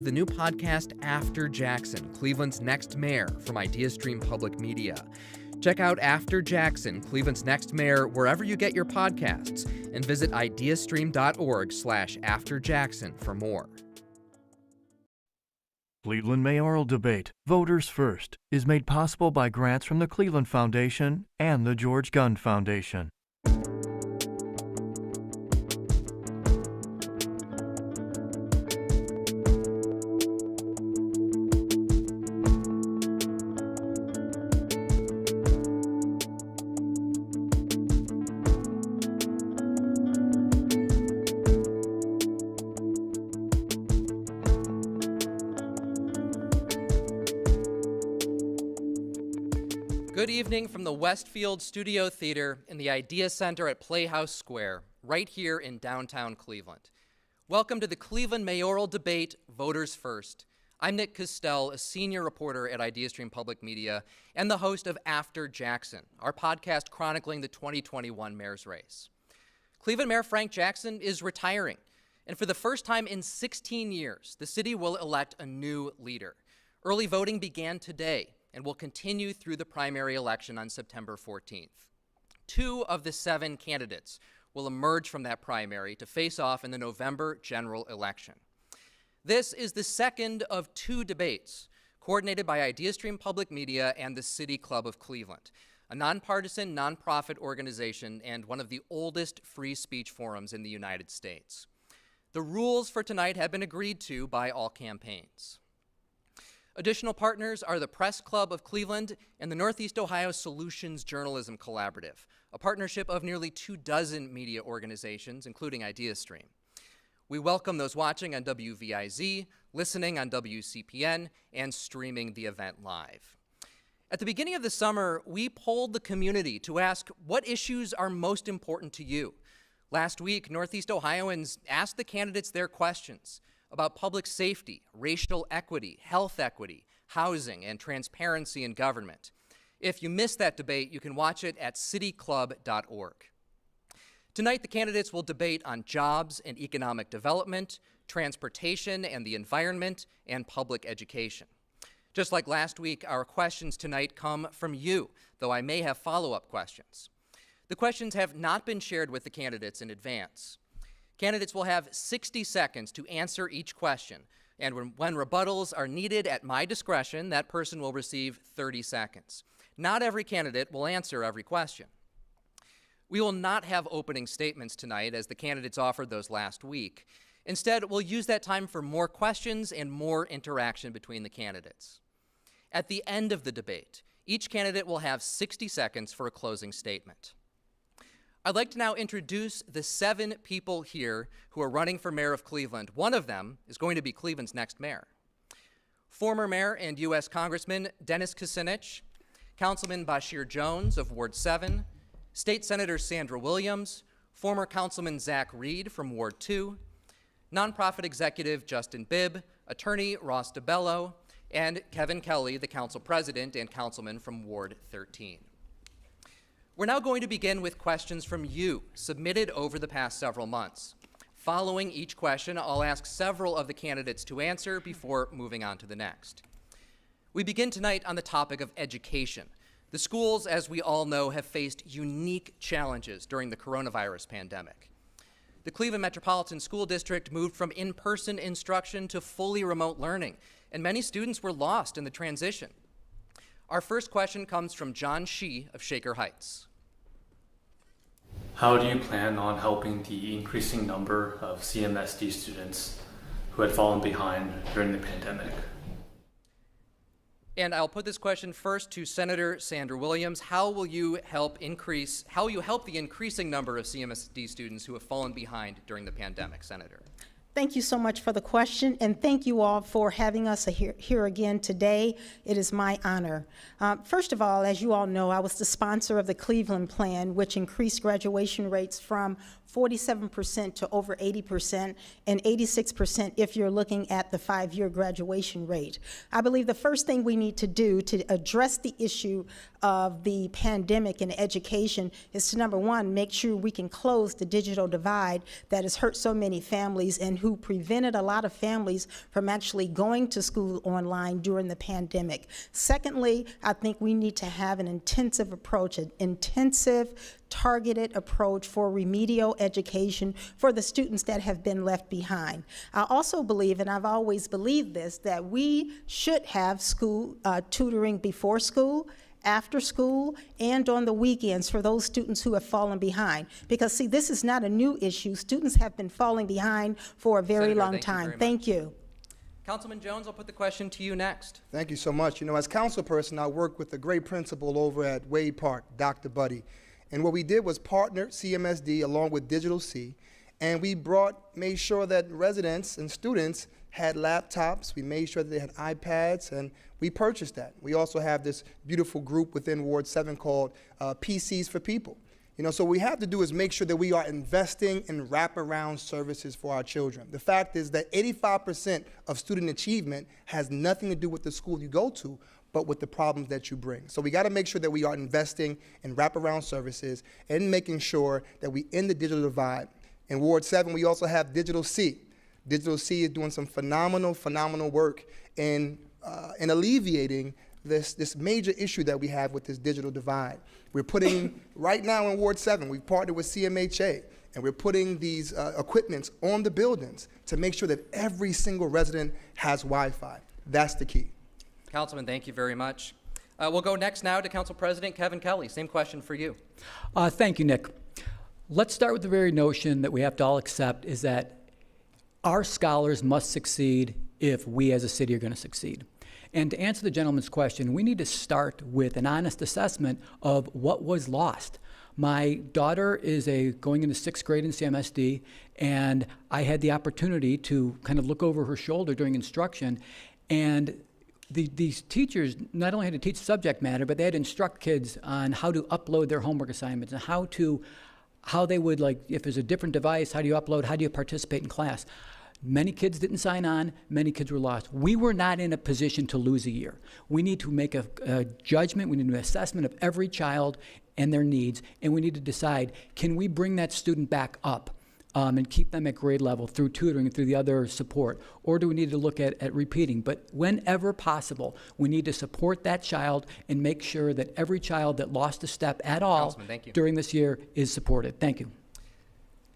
The new podcast After Jackson, Cleveland's Next Mayor from Ideastream Public Media. Check out After Jackson, Cleveland's Next Mayor, wherever you get your podcasts, and visit ideastream.org/afterjackson for more. Cleveland Mayoral Debate, Voters First, is made possible by grants from the Cleveland Foundation and the George Gund Foundation. Good evening from the Westfield Studio Theater in the Idea Center at Playhouse Square, right here in downtown Cleveland. Welcome to the Cleveland Mayoral Debate, Voters First. I'm Nick Costell, a senior reporter at Ideastream Public Media and the host of After Jackson, our podcast chronicling the 2021 mayor's race. Cleveland Mayor Frank Jackson is retiring, and for the first time in 16 years, the city will elect a new leader. Early voting began today and will continue through the primary election on September 14th. 2 of the 7 candidates will emerge from that primary to face off in the November general election. This is the second of 2 debates coordinated by Ideastream Public Media and the City Club of Cleveland, a nonpartisan nonprofit organization and one of the oldest free speech forums in the United States. The rules for tonight have been agreed to by all campaigns. Additional partners are the Press Club of Cleveland and the Northeast Ohio Solutions Journalism Collaborative, a partnership of nearly 24 media organizations, including Ideastream. We welcome those watching on WVIZ, listening on WCPN, and streaming the event live. At the beginning of the summer, we polled the community to ask what issues are most important to you. Last week, Northeast Ohioans asked the candidates their questions about public safety, racial equity, health equity, housing, and transparency in government. If you missed that debate, you can watch it at cityclub.org. Tonight, the candidates will debate on jobs and economic development, transportation and the environment, and public education. Just like last week, our questions tonight come from you, though I may have follow-up questions. The questions have not been shared with the candidates in advance. Candidates will have 60 seconds to answer each question, and when rebuttals are needed at my discretion, that person will receive 30 seconds. Not every candidate will answer every question. We will not have opening statements tonight, as the candidates offered those last week. Instead, we'll use that time for more questions and more interaction between the candidates. At the end of the debate, each candidate will have 60 seconds for a closing statement. I'd like to now introduce the 7 people here who are running for mayor of Cleveland. One of them is going to be Cleveland's next mayor. Former mayor and U.S. Congressman Dennis Kucinich, Councilman Bashir Jones of Ward 7, State Senator Sandra Williams, former Councilman Zach Reed from Ward 2, nonprofit executive Justin Bibb, attorney Ross DeBello, and Kevin Kelly, the council president and councilman from Ward 13. We're now going to begin with questions from you, submitted over the past several months. Following each question, I'll ask several of the candidates to answer before moving on to the next. We begin tonight on the topic of education. The schools, as we all know, have faced unique challenges during the coronavirus pandemic. The Cleveland Metropolitan School District moved from in-person instruction to fully remote learning, and many students were lost in the transition. Our first question comes from John Shee of Shaker Heights. How do you plan on helping the increasing number of CMSD students who had fallen behind during the pandemic? And I'll put this question first to Senator Sandra Williams. How will you help the increasing number of CMSD students who have fallen behind during the pandemic, Senator? Thank you so much for the question, and thank you all for having us here again today. It is my honor. First of all, as you all know, I was the sponsor of the Cleveland Plan, which increased graduation rates from 47% to over 80%, and 86% if you're looking at the 5-year graduation rate. I believe the first thing we need to do to address the issue of the pandemic in education is to, number one, make sure we can close the digital divide that has hurt so many families and who prevented a lot of families from actually going to school online during the pandemic. Secondly, I think we need to have an intensive approach, an intensive targeted approach for remedial education for the students that have been left behind. I also believe, and I've always believed this, that we should have school tutoring before school, after school, and on the weekends for those students who have fallen behind. Because, see, this is not a new issue. Students have been falling behind for a very long time. Thank you. Councilman Jones, I'll put the question to you next. Thank you so much. You know, as council person, I work with a great principal over at Wade Park, Dr. Buddy. And what we did was partner CMSD along with Digital C, and we made sure that residents and students had laptops. We made sure that they had iPads, and we purchased that. We also have this beautiful group within Ward 7 called PCs for People. You know, so what we have to do is make sure that we are investing in wraparound services for our children. The fact is that 85% of student achievement has nothing to do with the school you go to, but with the problems that you bring. So we got to make sure that we are investing in wraparound services and making sure that we end the digital divide. In Ward 7, we also have Digital C. Digital C is doing some phenomenal work in alleviating this major issue that we have with this digital divide. We're putting, right now in Ward 7, we've partnered with CMHA, and we're putting these equipments on the buildings to make sure that every single resident has Wi-Fi. That's the key. Councilman, thank you very much. We'll go next now to Council President Kevin Kelly. Same question for you. Thank you, Nick. Let's start with the very notion that we have to all accept is that our scholars must succeed if we as a city are going to succeed. And to answer the gentleman's question, we need to start with an honest assessment of what was lost. My daughter is going into 6th grade in CMSD, and I had the opportunity to kind of look over her shoulder during instruction, and these teachers not only had to teach subject matter, but they had to instruct kids on how to upload their homework assignments and how they would, like, if there's a different device, how do you upload, how do you participate in class? Many kids didn't sign on, many kids were lost. We were not in a position to lose a year. We need to make a judgment, we need an assessment of every child and their needs, and we need to decide, can we bring that student back up and keep them at grade level through tutoring and through the other support, or do we need to look at repeating? But whenever possible, we need to support that child and make sure that every child that lost a step at all during this year is supported. Thank you.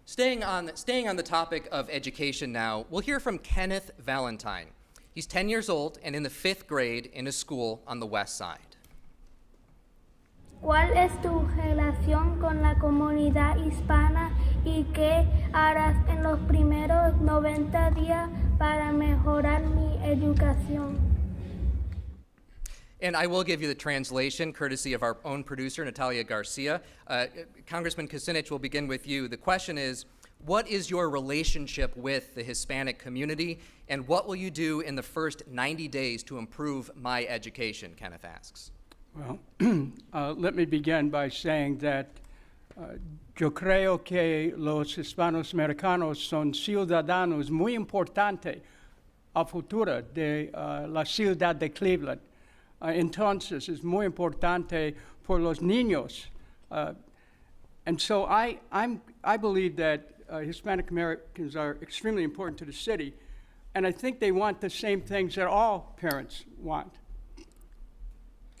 Staying on the topic of education now, we'll hear from Kenneth Valentine. He's 10 years old and in the 5th grade in a school on the west side. ¿Cuál es tu relación con la comunidad hispana y qué harás en los primeros 90 días para mejorar mi educación? And I will give you the translation, courtesy of our own producer, Natalia Garcia. Congressman Kucinich, will begin with you. The question is, what is your relationship with the Hispanic community, and what will you do in the first 90 days to improve my education, Kenneth asks. Well, let me begin by saying that yo creo que los hispanos americanos son ciudadanos muy importantes a futuro de la ciudad de Cleveland. Entonces, es muy importante por los niños. And so I believe that Hispanic Americans are extremely important to the city, and I think they want the same things that all parents want.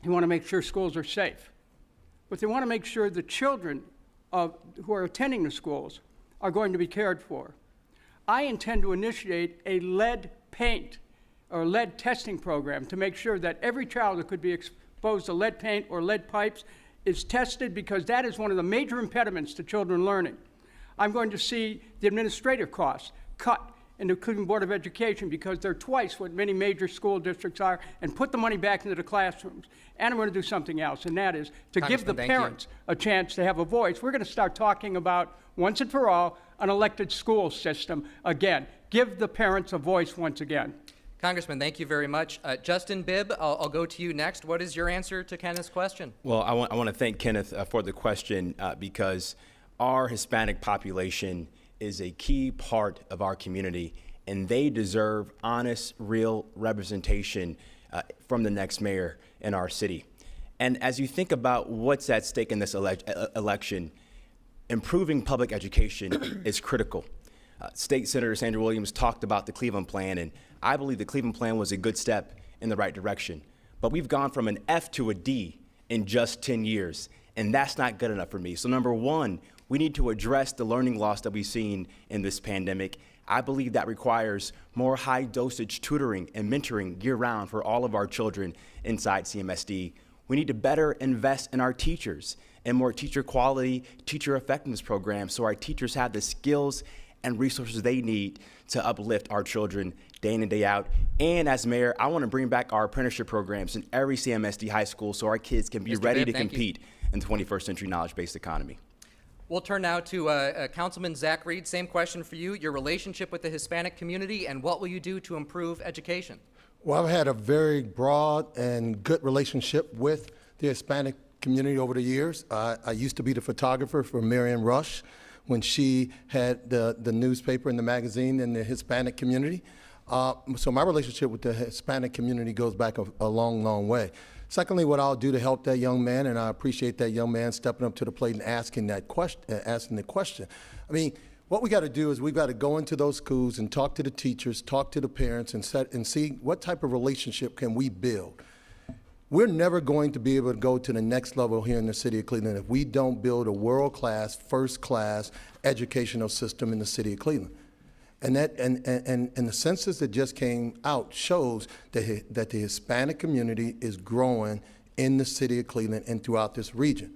They want to make sure schools are safe, but they want to make sure the children who are attending the schools are going to be cared for. I intend to initiate a lead paint or lead testing program to make sure that every child that could be exposed to lead paint or lead pipes is tested, because that is one of the major impediments to children learning. I'm going to see the administrative costs cut in the Cleveland Board of Education, because they're twice what many major school districts are, and put the money back into the classrooms. And I'm going to do something else, and that is to give the parents a chance to have a voice. We're going to start talking about, once and for all, an elected school system again. Give the parents a voice once again. Congressman, thank you very much. Justin Bibb, I'll go to you next. What is your answer to Kenneth's question? Well, I want to thank Kenneth for the question, because our Hispanic population is a key part of our community, and they deserve honest, real representation from the next mayor in our city. And as you think about what's at stake in this election, improving public education is critical. State Senator Sandra Williams talked about the Cleveland Plan, and I believe the Cleveland Plan was a good step in the right direction. But we've gone from an F to a D in just 10 years, and that's not good enough for me. So number one, we need to address the learning loss that we've seen in this pandemic. I believe that requires more high-dosage tutoring and mentoring year-round for all of our children inside CMSD. We need to better invest in our teachers and more teacher quality, teacher effectiveness programs so our teachers have the skills and resources they need to uplift our children day in and day out. And as mayor, I want to bring back our apprenticeship programs in every CMSD high school so our kids can be ready to compete in the 21st century knowledge-based economy. We'll turn now to Councilman Zach Reed. Same question for you, your relationship with the Hispanic community, and what will you do to improve education? Well, I've had a very broad and good relationship with the Hispanic community over the years. I used to be the photographer for Marion Rush when she had the newspaper and the magazine in the Hispanic community. So my relationship with the Hispanic community goes back a long, long way. Secondly, what I'll do to help that young man, and I appreciate that young man stepping up to the plate and asking the question. I mean, what we got to do is we've got to go into those schools and talk to the teachers, talk to the parents, and see what type of relationship can we build. We're never going to be able to go to the next level here in the city of Cleveland if we don't build a world-class, first-class educational system in the city of Cleveland. And the census that just came out shows that the Hispanic community is growing in the city of Cleveland and throughout this region.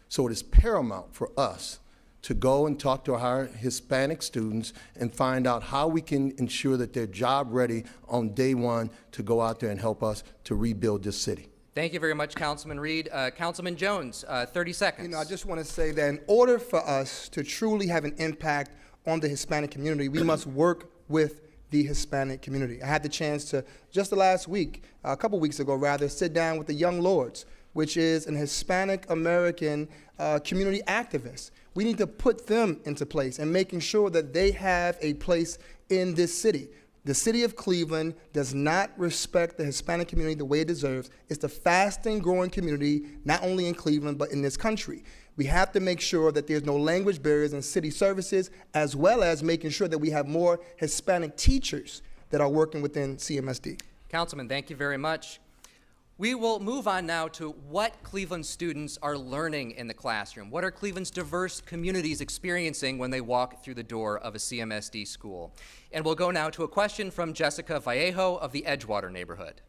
So it is paramount for us to go and talk to our Hispanic students and find out how we can ensure that they're job ready on day one to go out there and help us to rebuild this city. Thank you very much, Councilman Reed. Councilman Jones, 30 seconds. You know, I just want to say that in order for us to truly have an impact on the Hispanic community, we must work with the Hispanic community. I had the chance to, just the last week, a couple weeks ago rather, sit down with the Young Lords, which is an Hispanic American community activist. We need to put them into place and making sure that they have a place in this city. The city of Cleveland does not respect the Hispanic community the way it deserves. It's the fastest growing community, not only in Cleveland, but in this country. We have to make sure that there's no language barriers in city services, as well as making sure that we have more Hispanic teachers that are working within CMSD. Councilman, thank you very much. We will move on now to what Cleveland students are learning in the classroom. What are Cleveland's diverse communities experiencing when they walk through the door of a CMSD school? And we'll go now to a question from Jessica Vallejo of the Edgewater neighborhood.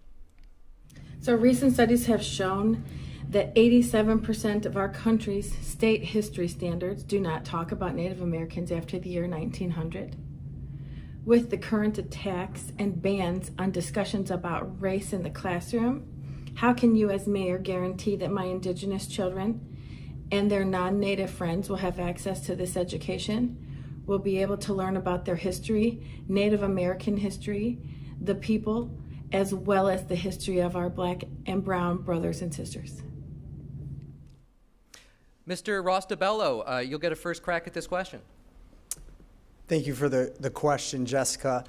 So recent studies have shown that 87% of our country's state history standards do not talk about Native Americans after the year 1900. With the current attacks and bans on discussions about race in the classroom, how can you as mayor guarantee that my Indigenous children and their non-Native friends will have access to this education, will be able to learn about their history, Native American history, the people, as well as the history of our Black and brown brothers and sisters? Mr. Rostabello, you'll get a first crack at this question. Thank you for the question, Jessica.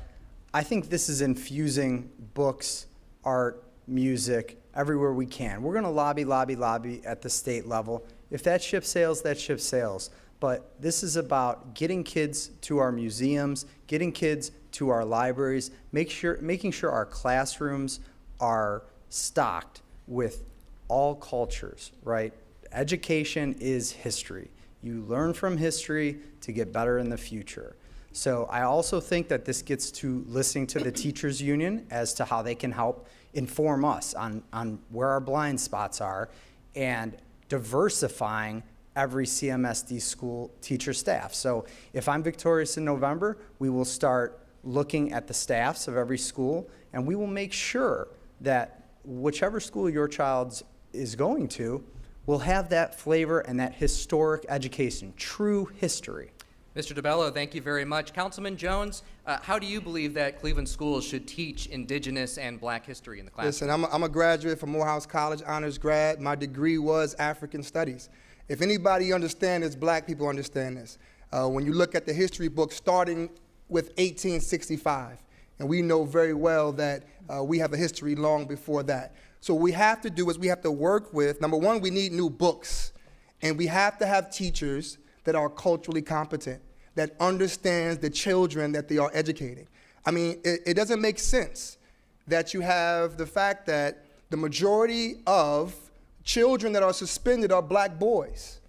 I think this is infusing books, art, music, everywhere we can. We're going to lobby at the state level. If that ship sails, that ship sails. But this is about getting kids to our museums, getting kids to our libraries, making sure our classrooms are stocked with all cultures, right? Education is history. You learn from history to get better in the future. So I also think that this gets to listening to the teachers union as to how they can help inform us on where our blind spots are and diversifying every CMSD school teacher staff. So if I'm victorious in November, we will start looking at the staffs of every school, and we will make sure that whichever school your child is going to will have that flavor and that historic education, true history. Mr. DeBello, thank you very much. Councilman Jones, how do you believe that Cleveland schools should teach Indigenous and Black history in the classroom? Listen, I'm a graduate from Morehouse College, honors grad. My degree was African Studies. If anybody understands this, black people understand this. When you look at the history book starting with 1865, and we know very well that we have a history long before that. So what we have to do is we have to work with, number one, we need new books, and we have to have teachers that are culturally competent, that understands the children that they are educating. I mean, it doesn't make sense that you have the fact that the majority of children that are suspended are black boys.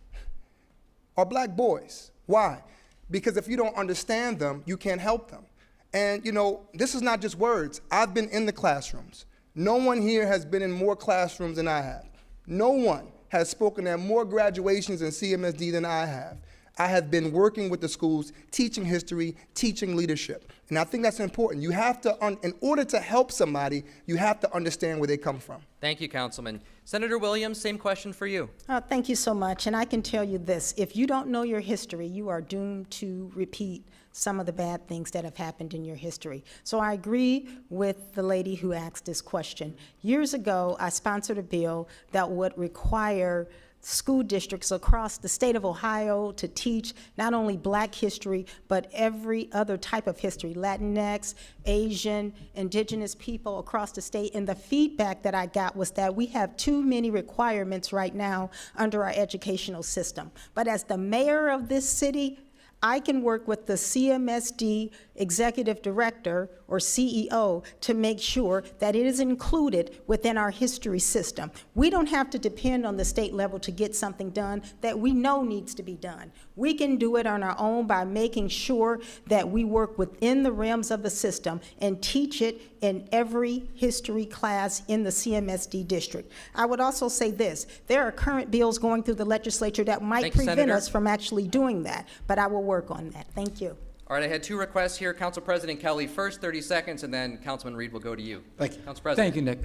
Why? Because if you don't understand them, you can't help them. And you know, this is not just words. I've been in the classrooms. No one here has been in more classrooms than I have. No one has spoken at more graduations in CMSD than I have. I have been working with the schools, teaching history, teaching leadership. And I think that's important. You have to, in order to help somebody, you have to understand where they come from. Thank you, Councilman. Senator Williams, same question for you. Thank you so much. And I can tell you this, if you don't know your history, you are doomed to repeat some of the bad things that have happened in your history. So I agree with the lady who asked this question. Years ago, I sponsored a bill that would require school districts across the state of Ohio to teach not only black history, but every other type of history, Latinx, Asian, indigenous people across the state. And the feedback that I got was that we have too many requirements right now under our educational system. But as the mayor of this city, I can work with the CMSD executive director or CEO to make sure that it is included within our history system. We don't have to depend on the state level to get something done that we know needs to be done. We can do it on our own by making sure that we work within the realms of the system and teach it in every history class in the CMSD district. I would also say this, there are current bills going through the legislature that might prevent us from actually doing that, but I will work on that. Thank you. All right, I had two requests here. Council President Kelly first, 30 seconds, and then Councilman Reed will go to you. Thank you. Council President. Thank you, Nick.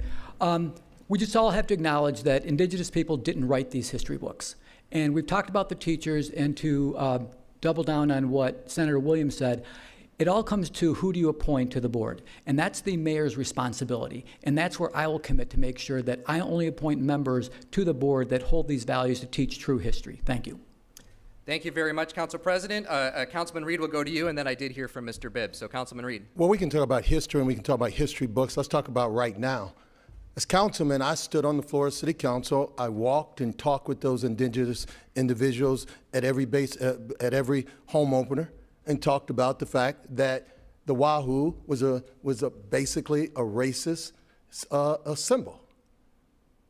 We just all have to acknowledge that indigenous people didn't write these history books. And we've talked about the teachers, and to double down on what Senator Williams said, it all comes to who do you appoint to the board. And that's the mayor's responsibility. And that's where I will commit to make sure that I only appoint members to the board that hold these values to teach true history. Thank you. Thank you very much, Council President. Councilman Reed will go to you, and then I did hear from Mr. Bibb. So, Councilman Reed. Well, we can talk about history and we can talk about history books. Let's talk about right now. As councilman, I stood on the floor of City Council. I walked and talked with those indigenous individuals at every base, at every home opener, and talked about the fact that the Wahoo was basically a racist a symbol.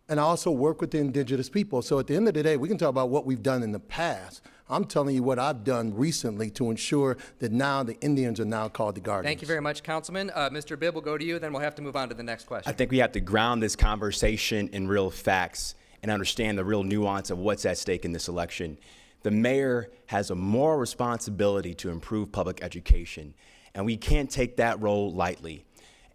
And I also work with the indigenous people. So at the end of the day, we can talk about what we've done in the past. I'm telling you what I've done recently to ensure that now the Indians are now called the Guardians. Thank you very much, Councilman. Mr. Bibb will go to you, then we'll have to move on to the next question. I think we have to ground this conversation in real facts and understand the real nuance of what's at stake in this election. The mayor has a moral responsibility to improve public education, and we can't take that role lightly.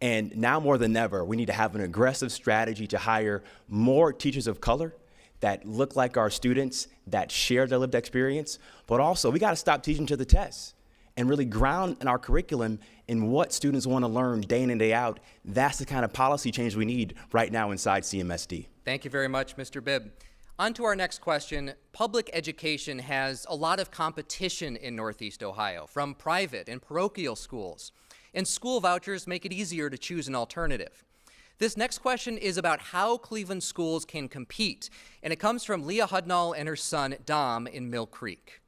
And now more than ever, we need to have an aggressive strategy to hire more teachers of color that look like our students, that share their lived experience, but also we got to stop teaching to the test and really ground in our curriculum in what students want to learn day in and day out. That's the kind of policy change we need right now inside CMSD. Thank you very much, Mr. Bibb. On to our next question. Public education has a lot of competition in Northeast Ohio from private and parochial schools, and school vouchers make it easier to choose an alternative. This next question is about how Cleveland schools can compete, and it comes from Leah Hudnall and her son, Dom, in Mill Creek.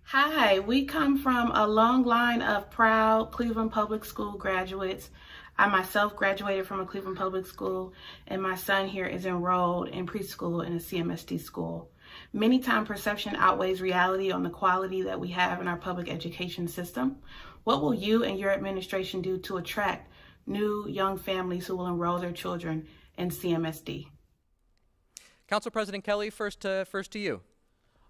Hi, we come from a long line of proud Cleveland Public School graduates. I myself graduated from a Cleveland Public School, and my son here is enrolled in preschool in a CMSD school. Many times perception outweighs reality on the quality that we have in our public education system. What will you and your administration do to attract new young families who will enroll their children in CMSD? Council President Kelly, first to you.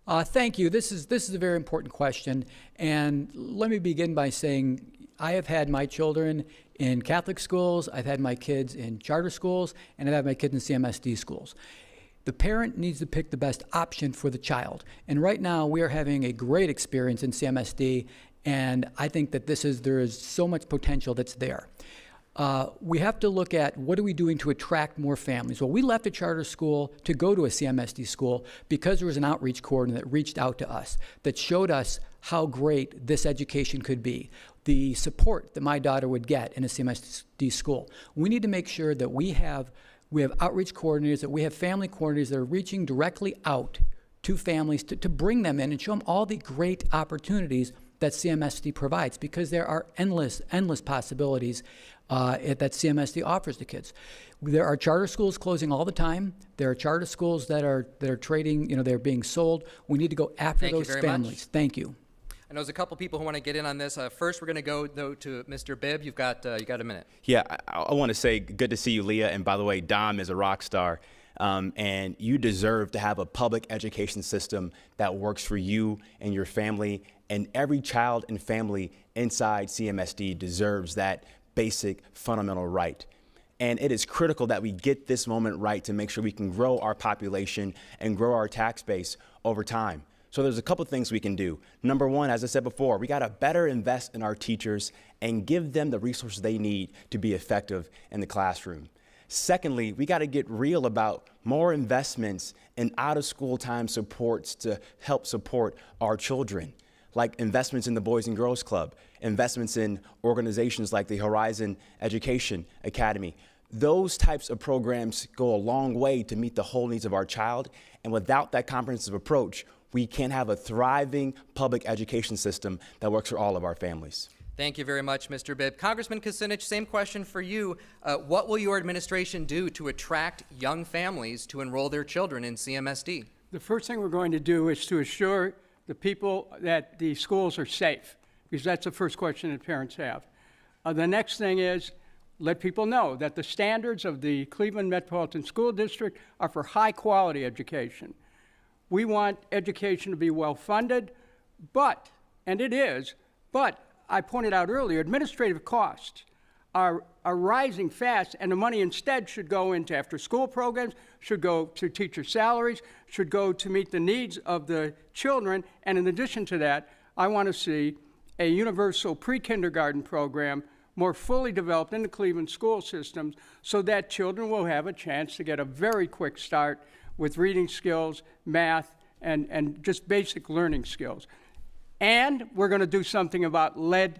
Thank you. This is a very important question, and let me begin by saying I have had my children in Catholic schools, I've had my kids in charter schools, and I've had my kids in CMSD schools. The parent needs to pick the best option for the child, and right now we are having a great experience in CMSD, and I think that there is so much potential that's there. we have to look at what are we doing to attract more families. Well, we left a charter school to go to a CMSD school because there was an outreach coordinator that reached out to us, that showed us how great this education could be, the support that my daughter would get in a CMSD school. We need to make sure that we have outreach coordinators, that we have family coordinators that are reaching directly out to families to bring them in and show them all the great opportunities that CMSD provides, because there are endless possibilities that CMSD offers to kids. There are charter schools closing all the time. There are charter schools that are trading, they're being sold. We need to go after those families. Thank you. I know there's a couple people who want to get in on this. First, we're going to go, though, to Mr. Bibb. You've got a minute. Yeah, I want to say good to see you, Leah. And by the way, Dom is a rock star. And you deserve to have a public education system that works for you and your family. And every child and family inside CMSD deserves that basic fundamental right. And it is critical that we get this moment right to make sure we can grow our population and grow our tax base over time. So there's a couple things we can do. Number one, as I said before, we got to better invest in our teachers and give them the resources they need to be effective in the classroom. Secondly, we got to get real about more investments in out-of-school time supports to help support our children, like investments in the Boys and Girls Club, investments in organizations like the Horizon Education Academy. Those types of programs go a long way to meet the whole needs of our child, and without that comprehensive approach, we can't have a thriving public education system that works for all of our families. Thank you very much, Mr. Bibb. Congressman Kucinich, same question for you. What will your administration do to attract young families to enroll their children in CMSD? The first thing we're going to do is to assure the people that the schools are safe, because that's the first question that parents have. The next thing is let people know that the standards of the Cleveland Metropolitan School District are for high-quality education. We want education to be well-funded, but I pointed out earlier, administrative costs are rising fast, and the money instead should go into after-school programs, should go to teacher salaries, should go to meet the needs of the children. And in addition to that, I want to see a universal pre-kindergarten program more fully developed in the Cleveland school systems so that children will have a chance to get a very quick start with reading skills, math, and just basic learning skills. And we're going to do something about lead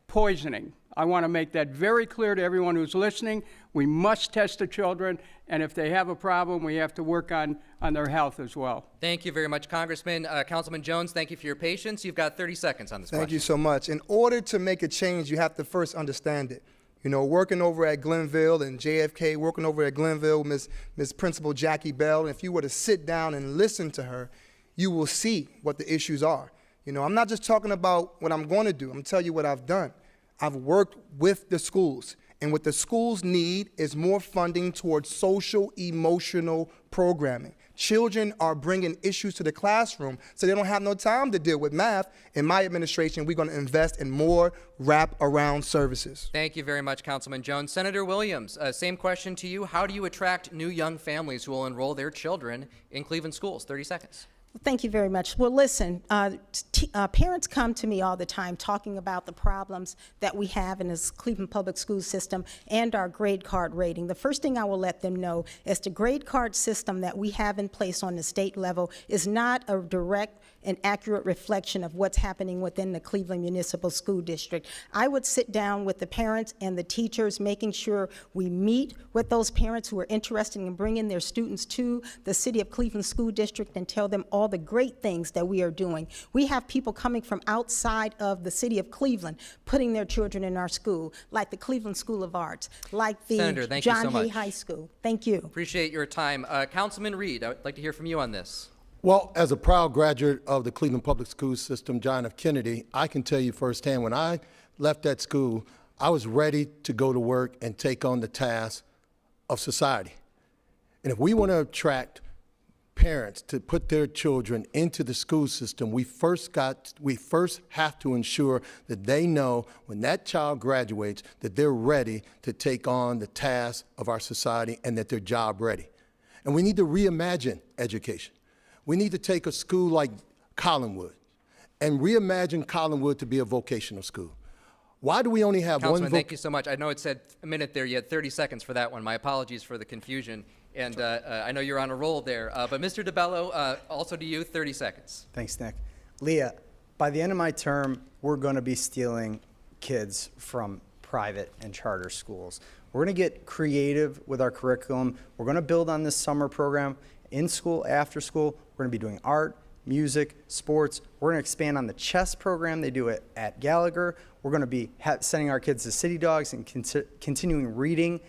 poisoning. I want to make that very clear to everyone who's listening. We must test the children, and if they have a problem, we have to work on their health as well. Thank you very much, Congressman. Councilman Jones, thank you for your patience. You've got 30 seconds on this question. Thank you so much. In order to make a change, you have to first understand it. Working over at Glenville and JFK, working over at Glenville, Miss Principal Jackie Bell, and if you were to sit down and listen to her, you will see what the issues are. I'm not just talking about what I'm going to do. I'm going to tell you what I've done. I've worked with the schools, and what the schools need is more funding towards social, emotional programming. Children are bringing issues to the classroom, so they don't have no time to deal with math. In my administration, we're going to invest in more wrap-around services. Thank you very much, Councilman Jones. Senator Williams, same question to you. How do you attract new young families who will enroll their children in Cleveland schools? 30 seconds. Thank you very much. Well, listen, parents come to me all the time talking about the problems that we have in this Cleveland public school system and our grade card rating. The first thing I will let them know is the grade card system that we have in place on the state level is not a direct and accurate reflection of what's happening within the Cleveland Municipal School District. I would sit down with the parents and the teachers, making sure we meet with those parents who are interested in bringing their students to the City of Cleveland School District and tell them all the great things that we are doing. We have people coming from outside of the City of Cleveland putting their children in our school, like the Cleveland School of Arts, like the Senator, John Hay High School. Thank you. Appreciate your time. Councilman Reed, I would like to hear from you on this. Well, as a proud graduate of the Cleveland Public School System, John F. Kennedy, I can tell you firsthand, when I left that school, I was ready to go to work and take on the task of society. And if we want to attract parents to put their children into the school system, we first have to ensure that they know when that child graduates that they're ready to take on the tasks of our society and that they're job ready. And we need to reimagine education. We need to take a school like Collinwood and reimagine Collinwood to be a vocational school. Why do we only have Councilman, one thank you so much. I know it said a minute there. You had 30 seconds for that one. My apologies for the confusion. And I know you're on a roll there. But Mr. DeBello, also to you, 30 seconds. Thanks, Nick. Leah, by the end of my term, we're going to be stealing kids from private and charter schools. We're going to get creative with our curriculum. We're going to build on this summer program in school, after school. We're going to be doing art, music, sports. We're going to expand on the chess program they do at Gallagher. We're going to be sending our kids to City Dogs and continuing reading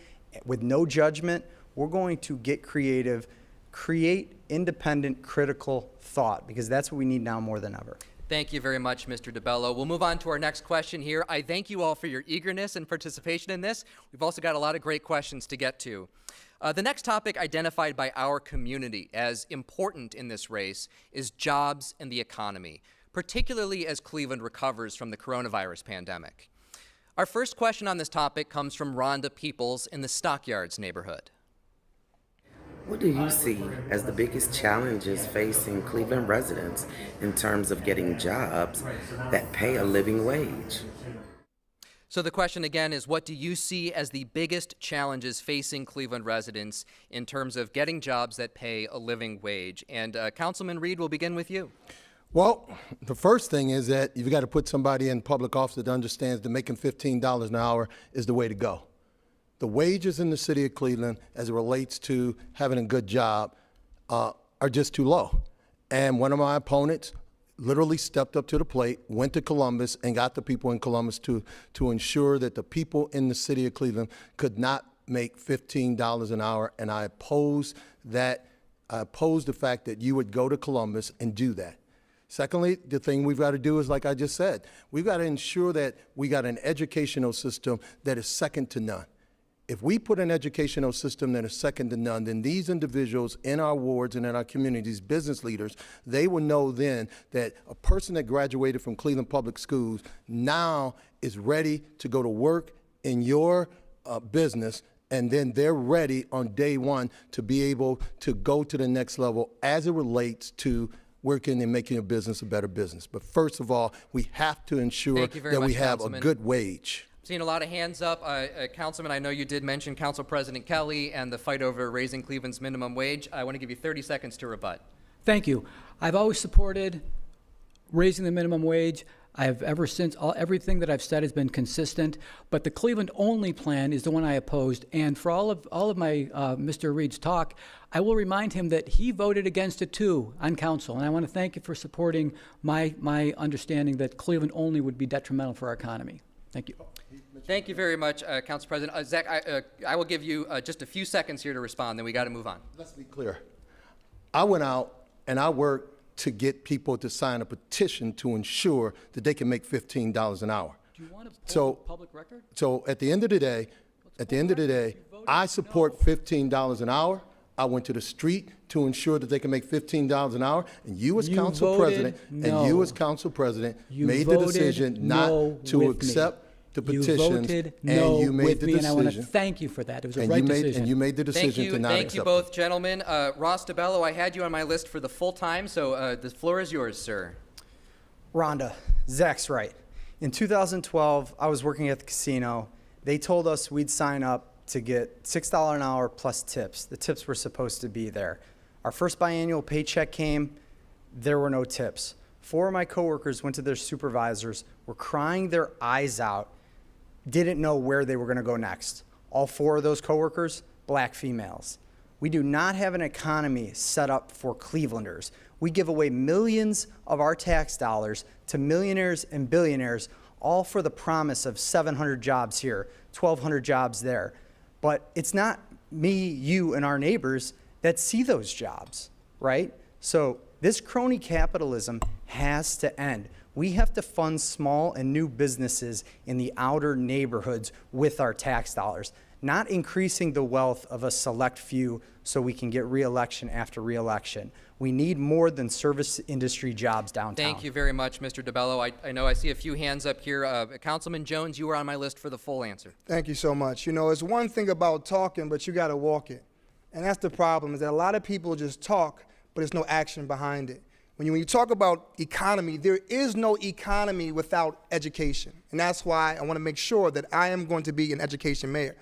with no judgment. We're going to get creative, create independent, critical thought, because that's what we need now more than ever. Thank you very much, Mr. DeBello. We'll move on to our next question here. I thank you all for your eagerness and participation in this. We've also got a lot of great questions to get to. The next topic identified by our community as important in this race is jobs and the economy, particularly as Cleveland recovers from the coronavirus pandemic. Our first question on this topic comes from Rhonda Peoples in the Stockyards neighborhood. What do you see as the biggest challenges facing Cleveland residents in terms of getting jobs that pay a living wage? So the question again is, what do you see as the biggest challenges facing Cleveland residents in terms of getting jobs that pay a living wage? And Councilman Reed, we'll begin with you. Well, the first thing is that you've got to put somebody in public office that understands that making $15 an hour is the way to go. The wages in the city of Cleveland, as it relates to having a good job, are just too low. And one of my opponents literally stepped up to the plate, went to Columbus, and got the people in Columbus to ensure that the people in the city of Cleveland could not make $15 an hour. And I oppose that. I oppose the fact that you would go to Columbus and do that. Secondly, the thing we've got to do is, like I just said, we've got to ensure that we got an educational system that is second to none. If we put an educational system that is second to none, then these individuals in our wards and in our communities, business leaders, they will know then that a person that graduated from Cleveland Public Schools now is ready to go to work in your business, and then they're ready on day one to be able to go to the next level as it relates to working and making a business a better business. But first of all, we have to ensure that we have a good wage. Seeing a lot of hands up. Councilman, I know you did mention Council President Kelly and the fight over raising Cleveland's minimum wage. I want to give you 30 seconds to rebut. Thank you. I've always supported raising the minimum wage. I have ever since. Everything that I've said has been consistent, but the Cleveland-only plan is the one I opposed. And for all of my Mr. Reed's talk, I will remind him that he voted against it too on council. And I want to thank you for supporting my understanding that Cleveland-only would be detrimental for our economy. Thank you. Thank you very much, Council President. Zach, I will give you just a few seconds here to respond, then we got to move on. Let's be clear. I went out and I worked to get people to sign a petition to ensure that they can make $15 an hour. Do you want to pull the public record? So at the end of the day, I support $15 an hour. I went to the street to ensure that they can make $15 an hour, and you as council president made the decision not to accept the petitions, and you made the decision. And I want to thank you for that. It was a right decision. And you made the decision to not accept it. Thank you both, gentlemen. Ross DeBello, I had you on my list for the full time, so the floor is yours, sir. Rhonda, Zach's right. In 2012, I was working at the casino. They told us we'd sign up to get $6 an hour plus tips. The tips were supposed to be there. Our first biannual paycheck came, there were no tips. 4 of my coworkers went to their supervisors, were crying their eyes out, didn't know where they were going to go next. All 4 of those coworkers, black females. We do not have an economy set up for Clevelanders. We give away millions of our tax dollars to millionaires and billionaires, all for the promise of 700 jobs here, 1,200 jobs there. But it's not me, you, and our neighbors that see those jobs, right? So this crony capitalism has to end. We have to fund small and new businesses in the outer neighborhoods with our tax dollars, not increasing the wealth of a select few so we can get re-election after re-election. We need more than service industry jobs downtown. Thank you very much, Mr. DeBello. I know I see a few hands up here. Councilman Jones, you were on my list for the full answer. Thank you so much. You know, it's one thing about talking, but you got to walk it. And that's the problem, is that a lot of people just talk, but there's no action behind it. When you talk about economy, there is no economy without education. And that's why I want to make sure that I am going to be an education mayor.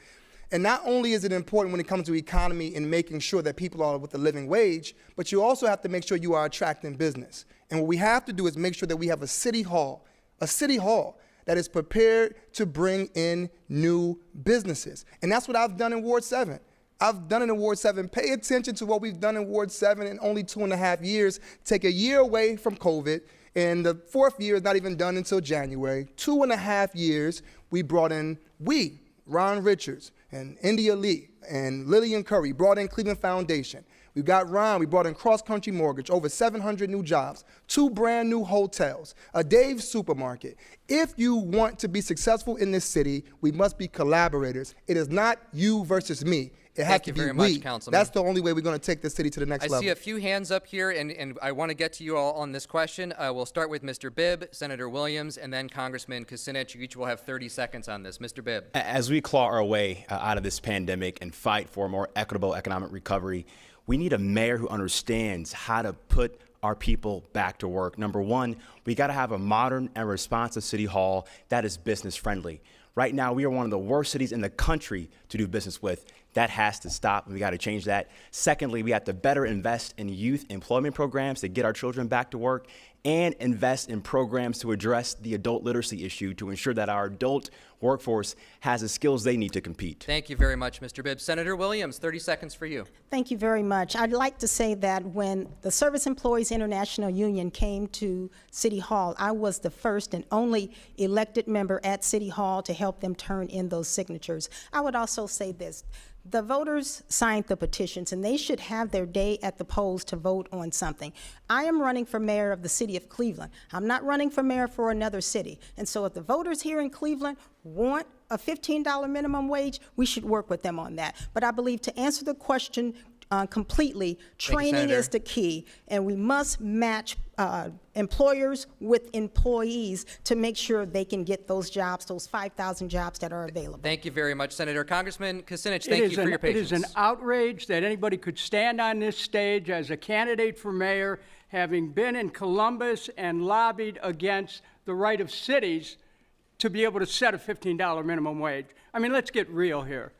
And not only is it important when it comes to economy and making sure that people are with a living wage, but you also have to make sure you are attracting business. And what we have to do is make sure that we have a city hall that is prepared to bring in new businesses. And that's what I've done in Ward 7. I've done it in Ward 7. Pay attention to what we've done in Ward 7 in only 2.5 years. Take a year away from COVID, and the 4th year is not even done until January. 2.5 years, we brought in Ron Richards and India Lee and Lillian Curry, brought in Cleveland Foundation. We got Ron, we brought in Cross Country Mortgage, over 700 new jobs, 2 brand new hotels, a Dave's supermarket. If you want to be successful in this city, we must be collaborators. It is not you versus me. It has to be we. Thank you very much, Councilman. That's the only way we're going to take the city to the next level. I see a few hands up here, and I want to get to you all on this question. We'll start with Mr. Bibb, Senator Williams, and then Congressman Kucinich. You each will have 30 seconds on this. Mr. Bibb. As we claw our way out of this pandemic and fight for a more equitable economic recovery, we need a mayor who understands how to put our people back to work. Number one, we got to have a modern and responsive city hall that is business friendly. Right now, we are one of the worst cities in the country to do business with. That has to stop, and we got to change that. Secondly, we have to better invest in youth employment programs to get our children back to work, and invest in programs to address the adult literacy issue to ensure that our adult workforce has the skills they need to compete. Thank you very much, Mr. Bibb. Senator Williams, 30 seconds for you. Thank you very much. I'd like to say that when the Service Employees International Union came to City Hall, I was the first and only elected member at City Hall to help them turn in those signatures. I would also say this. The voters signed the petitions, and they should have their day at the polls to vote on something. I am running for mayor of the city of Cleveland. I'm not running for mayor for another city. And so if the voters here in Cleveland want a $15 minimum wage, we should work with them on that. But I believe, to answer the question completely, training is the key, and we must match employers with employees to make sure they can get those jobs, those 5,000 jobs that are available. Thank you very much, Senator. Congressman Kucinich, thank you for your patience. It is an outrage that anybody could stand on this stage as a candidate for mayor, having been in Columbus and lobbied against the right of cities to be able to set a $15 minimum wage. I mean, let's get real here.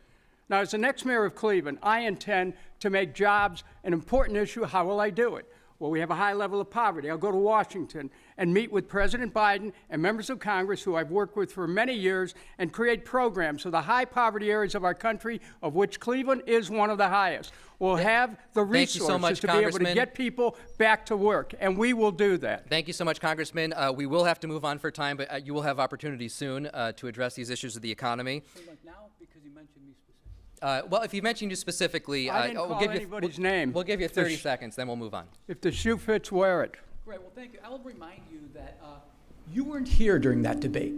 Now, as the next mayor of Cleveland, I intend to make jobs an important issue. How will I do it? Well, we have a high level of poverty. I'll go to Washington and meet with President Biden and members of Congress who I've worked with for many years and create programs so the high poverty areas of our country, of which Cleveland is one of the highest, will have the resources to be able to get people back to work, and we will do that. Thank you so much, Congressman. We will have to move on for time, but you will have opportunities soon to address these issues of the economy. Now, because you mentioned me specifically. Well, if you mentioned you specifically, I didn't call anybody's name. We'll give you 30 seconds, then we'll move on. If the shoe fits, wear it. Great, well, thank you. I'll remind you that you weren't here during that debate.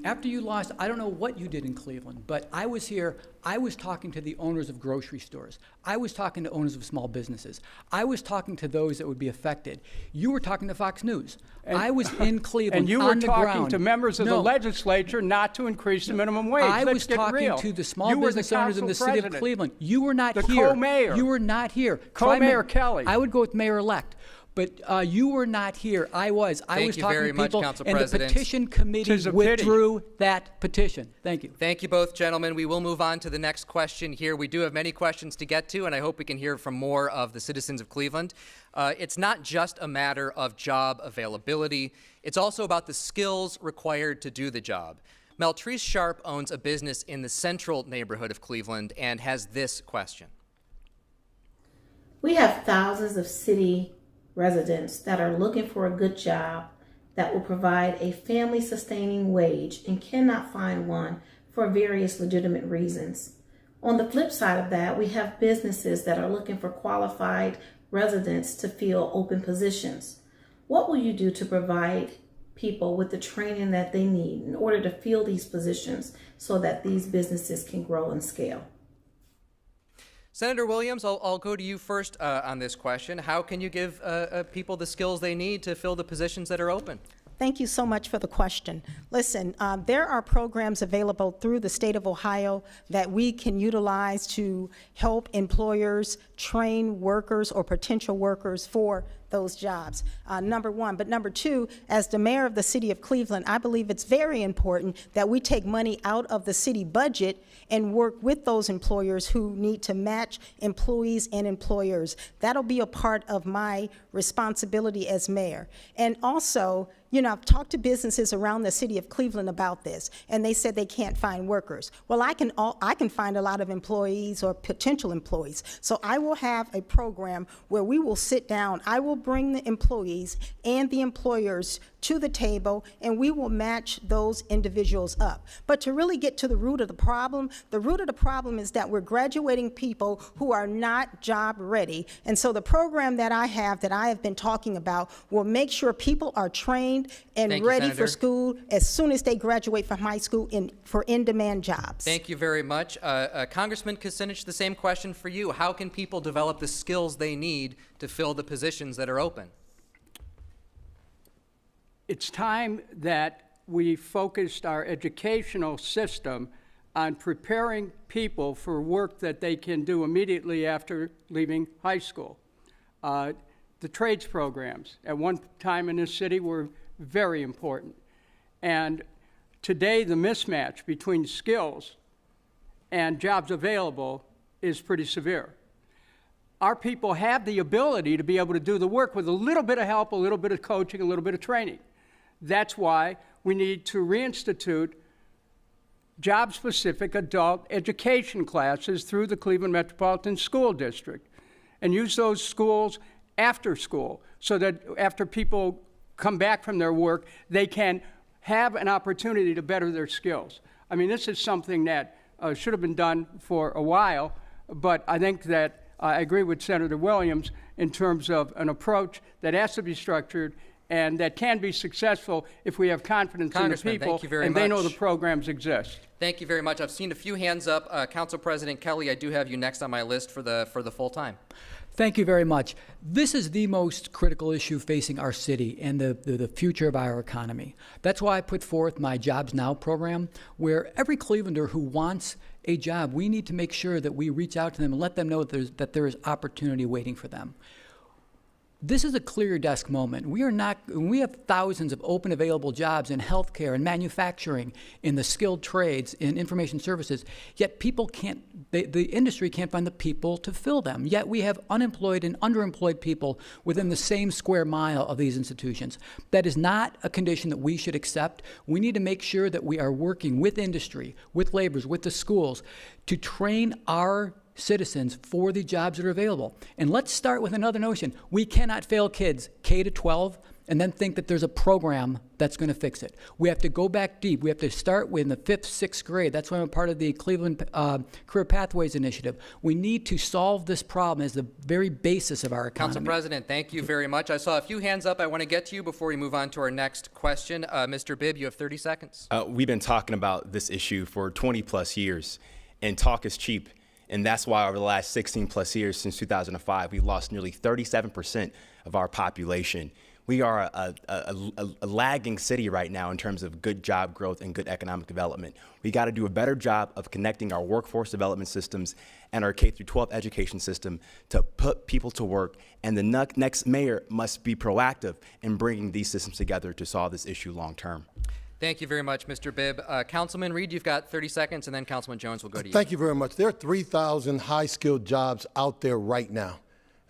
After you lost, I don't know what you did in Cleveland, but I was here. I was talking to the owners of grocery stores. I was talking to owners of small businesses. I was talking to those that would be affected. You were talking to Fox News. I was in Cleveland and you were talking to members of the legislature not to increase the minimum wage. I was talking to the small business owners in the city of Cleveland. You were not here. The co-mayor. You were not here. Co-mayor Kelly. I would go with mayor-elect. But you were not here. I was. I was talking to people, and the petition committee withdrew that petition. Thank you. Thank you both, gentlemen. We will move on to the next question here. We do have many questions to get to, and I hope we can hear from more of the citizens of Cleveland. It's not just a matter of job availability. It's also about the skills required to do the job. Meltrice Sharp owns a business in the central neighborhood of Cleveland and has this question. We have thousands of city residents that are looking for a good job that will provide a family-sustaining wage and cannot find one for various legitimate reasons. On the flip side of that, we have businesses that are looking for qualified residents to fill open positions. What will you do to provide people with the training that they need in order to fill these positions so that these businesses can grow and scale? Senator Williams, I'll go to you first on this question. How can you give people the skills they need to fill the positions that are open? Thank you so much for the question. Listen, there are programs available through the state of Ohio that we can utilize to help employers train workers or potential workers for those jobs, number one. But number two, as the mayor of the city of Cleveland, I believe it's very important that we take money out of the city budget and work with those employers who need to match employees and employers. That'll be a part of my responsibility as mayor. And also, you know, I've talked to businesses around the city of Cleveland about this, and they said they can't find workers. Well, I can find a lot of employees or potential employees. So I will have a program where we will sit down. I will bring the employees and the employers to the table, and we will match those individuals up. But to really get to the root of the problem is that we're graduating people who are not job ready. And so the program that I have been talking about will make sure people are trained and ready for school as soon as they graduate from high school for in-demand jobs. Thank you very much. Congressman Kucinich, the same question for you. How can people develop the skills they need to fill the positions that are open? It's time that we focused our educational system on preparing people for work that they can do immediately after leaving high school. The trades programs at one time in this city were very important. And today the mismatch between skills and jobs available is pretty severe. Our people have the ability to be able to do the work with a little bit of help, a little bit of coaching, a little bit of training. That's why we need to reinstitute job-specific adult education classes through the Cleveland Metropolitan School District and use those schools after school so that after people come back from their work, they can have an opportunity to better their skills. I mean, this is something that should have been done for a while, but I think that I agree with Senator Williams in terms of an approach that has to be structured and that can be successful if we have confidence in the people and they know the programs exist. Thank you very much. I've seen a few hands up. Council President Kelly, I do have you next on my list for the full time. Thank you very much. This is the most critical issue facing our city and the future of our economy. That's why I put forth my Jobs Now program, where every Clevelander who wants a job, we need to make sure that we reach out to them and let them know that there is opportunity waiting for them. This is a clear your desk moment. We have thousands of open available jobs in healthcare and manufacturing, in the skilled trades, in information services, yet the industry can't find the people to fill them. Yet we have unemployed and underemployed people within the same square mile of these institutions. That is not a condition that we should accept. We need to make sure that we are working with industry, with laborers, with the schools to train our citizens for the jobs that are available. And let's start with another notion. We cannot fail kids K to 12 and then think that there's a program that's going to fix it. We have to go back deep. We have to start with in the 5th, 6th grade. That's why I'm a part of the Cleveland Career Pathways Initiative. We need to solve this problem as the very basis of our economy. Council President, thank you very much. I saw a few hands up. I want to get to you before we move on to our next question. Mr. Bibb, you have 30 seconds. We've been talking about this issue for 20 plus years, and talk is cheap. And that's why over the last 16 plus years, since 2005, we lost nearly 37% of our population. We are a lagging city right now in terms of good job growth and good economic development. We got to do a better job of connecting our workforce development systems and our K through 12 education system to put people to work. And the next mayor must be proactive in bringing these systems together to solve this issue long term. Thank you very much, Mr. Bibb. Councilman Reed, you've got 30 seconds, and then Councilman Jones will go to you. Thank you very much. There are 3,000 high-skilled jobs out there right now.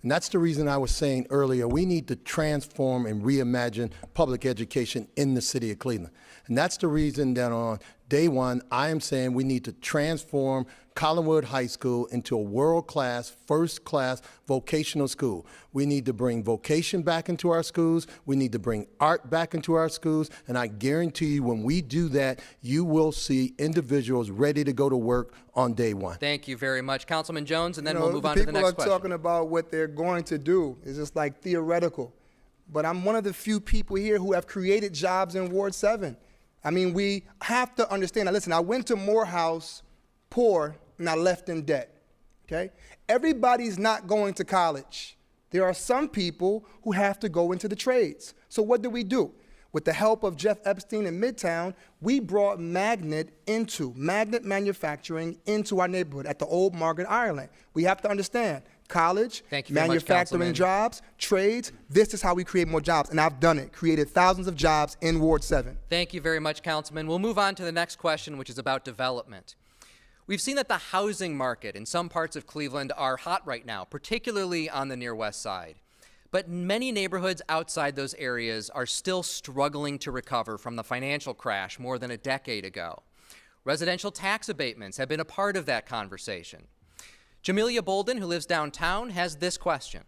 And that's the reason I was saying earlier, we need to transform and reimagine public education in the city of Cleveland. And that's the reason that on day one, I am saying we need to transform Collinwood High School into a world-class, first-class vocational school. We need to bring vocation back into our schools. We need to bring art back into our schools. And I guarantee you, when we do that, you will see individuals ready to go to work on day one. Thank you very much. Councilman Jones, and then we'll move on to the next question. People are talking about what they're going to do. It's just like theoretical. But I'm one of the few people here who have created jobs in Ward 7. I mean, we have to understand. Now, listen, I went to Morehouse poor, and I left in debt, okay? Everybody's not going to college. There are some people who have to go into the trades. So what do? With the help of Jeff Epstein in Midtown, we brought magnet manufacturing into our neighborhood at the old Margaret Ireland. We have to understand, college, Thank you very much, manufacturing Councilman. jobs, trades. This is how we create more jobs, and I've done it, created thousands of jobs in Ward 7. Thank you very much, Councilman. We'll move on to the next question, which is about development. We've seen that the housing market in some parts of Cleveland are hot right now, particularly on the near west side. But many neighborhoods outside those areas are still struggling to recover from the financial crash more than a decade ago. Residential tax abatements have been a part of that conversation. Jamelia Bolden, who lives downtown, has this question.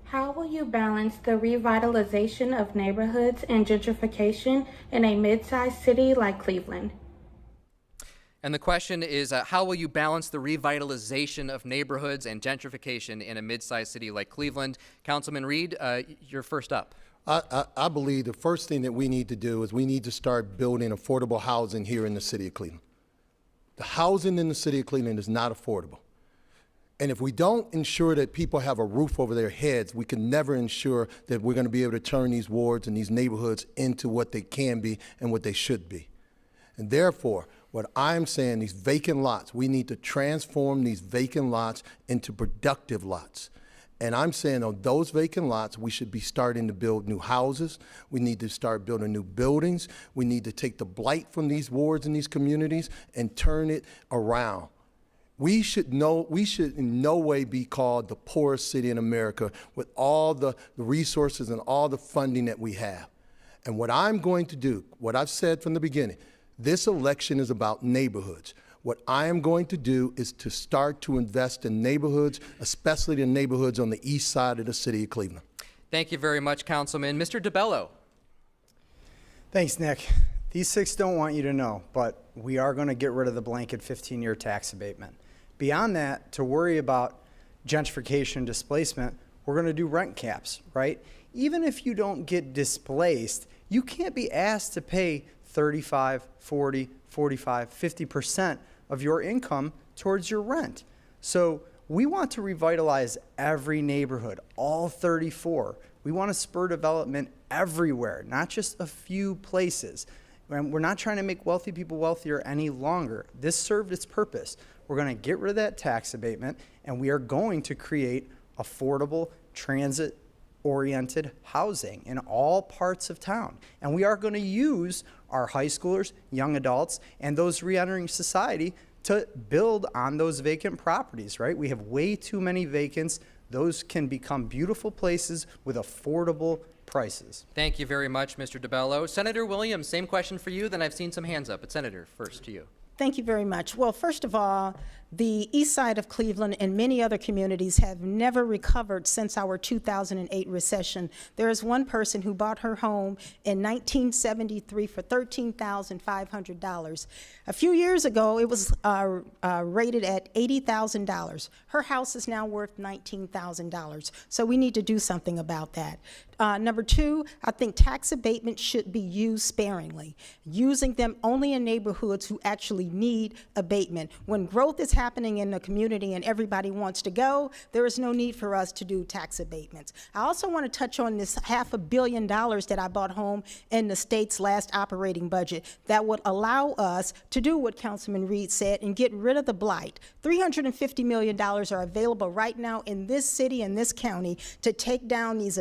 How will you balance the revitalization of neighborhoods and gentrification in a mid-sized city like Cleveland? And the question is, how will you balance the revitalization of neighborhoods and gentrification in a mid-sized city like Cleveland? Councilman Reed, you're first up. I believe the first thing that we need to do is we need to start building affordable housing here in the city of Cleveland. The housing in the city of Cleveland is not affordable. And if we don't ensure that people have a roof over their heads, we can never ensure that we're going to be able to turn these wards and these neighborhoods into what they can be and what they should be. And therefore, what I'm saying, these vacant lots, we need to transform these vacant lots into productive lots. And I'm saying on those vacant lots, we should be starting to build new houses. We need to start building new buildings. We need to take the blight from these wards and these communities and turn it around. We should in no way be called the poorest city in America with all the resources and all the funding that we have. And what I'm going to do, what I've said from the beginning, this election is about neighborhoods. What I am going to do is to start to invest in neighborhoods, especially the neighborhoods on the east side of the city of Cleveland. Thank you very much, Councilman. Mr. DeBello. Thanks, Nick. These six don't want you to know, but we are going to get rid of the blanket 15-year tax abatement. Beyond that, to worry about gentrification displacement, we're going to do rent caps, right? Even if you don't get displaced, you can't be asked to pay 35, 40, 45, 50% of your income towards your rent. So we want to revitalize every neighborhood, all 34. We want to spur development everywhere, not just a few places. And we're not trying to make wealthy people wealthier any longer. This served its purpose. We're going to get rid of that tax abatement, and we are going to create affordable, transit-oriented housing in all parts of town. And we are going to use our high schoolers, young adults, and those re-entering society to build on those vacant properties, right? We have way too many vacants. Those can become beautiful places with affordable prices. Thank you very much, Mr. DeBello. Senator Williams, same question for you, then I've seen some hands up. But Senator, first to you. Thank you very much. Well, first of all, the east side of Cleveland and many other communities have never recovered since our 2008 recession. There is one person who bought her home in 1973 for $13,500. A few years ago, it was rated at $80,000. Her house is now worth $19,000. So we need to do something about that. Number two, I think tax abatement should be used sparingly, using them only in neighborhoods who actually need abatement. When growth is happening in the community and everybody wants to go, there is no need for us to do tax abatements. I also want to touch on this $500 million that I bought home in the state's last operating budget that would allow us to do what Councilman Reed said and get rid of the blight. $350 million are available right now in this city and this county to take down these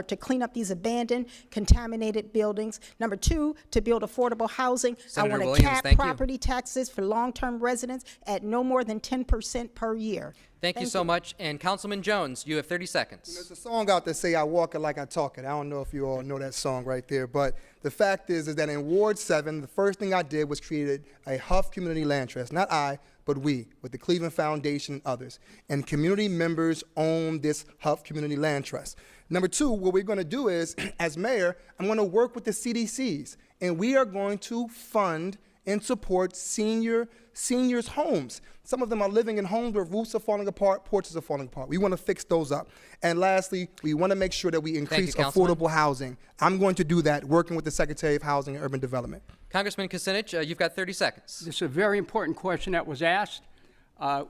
to clean up these abandoned, contaminated buildings. Number two, to build affordable housing. Senator I want Williams, to cap thank you. property taxes for long-term residents at no more than 10% per year. Thank you so much. And Councilman Jones, you have 30 seconds. There's a song out there, say I walk it like I talk it. I don't know if you all know that song right there, but the fact is that in Ward 7, the first thing I did was created a Huff Community Land Trust. Not I, but we, with the Cleveland Foundation and others. And community members own this Huff Community Land Trust. Number two, what we're going to do is, as mayor, I'm going to work with the CDCs, and we are going to fund and support seniors' homes. Some of them are living in homes where roofs are falling apart, porches are falling apart. We want to fix those up. And lastly, we want to make sure that we increase affordable housing. I'm going to do that, working with the Secretary of Housing and Urban Development. Congressman Kucinich, you've got 30 seconds. This is a very important question that was asked.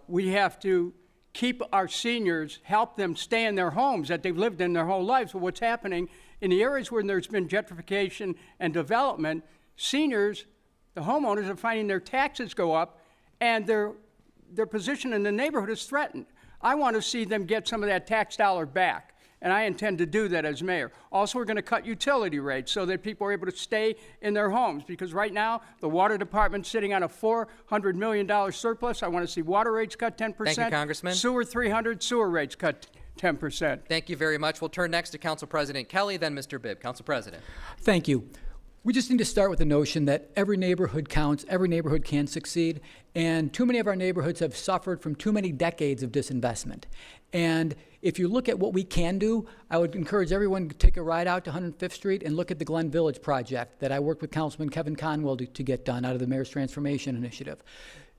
We have to keep our seniors, help them stay in their homes that they've lived in their whole lives. So what's happening in the areas where there's been gentrification and development, seniors, the homeowners, are finding their taxes go up and their position in the neighborhood is threatened. I want to see them get some of that tax dollar back. And I intend to do that as mayor. Also, we're going to cut utility rates so that people are able to stay in their homes, because right now the water department's sitting on a $400 million surplus. I want to see water rates cut 10%. Thank you, Congressman. Sewer 300, sewer rates cut 10%. Thank you very much. We'll turn next to Council President Kelly, then Mr. Bibb. Council President. Thank you. We just need to start with the notion that every neighborhood counts, every neighborhood can succeed, and too many of our neighborhoods have suffered from too many decades of disinvestment. And if you look at what we can do, I would encourage everyone to take a ride out to 105th Street and look at the Glen Village project that I worked with Councilman Kevin Conwell to get done out of the Mayor's Transformation Initiative.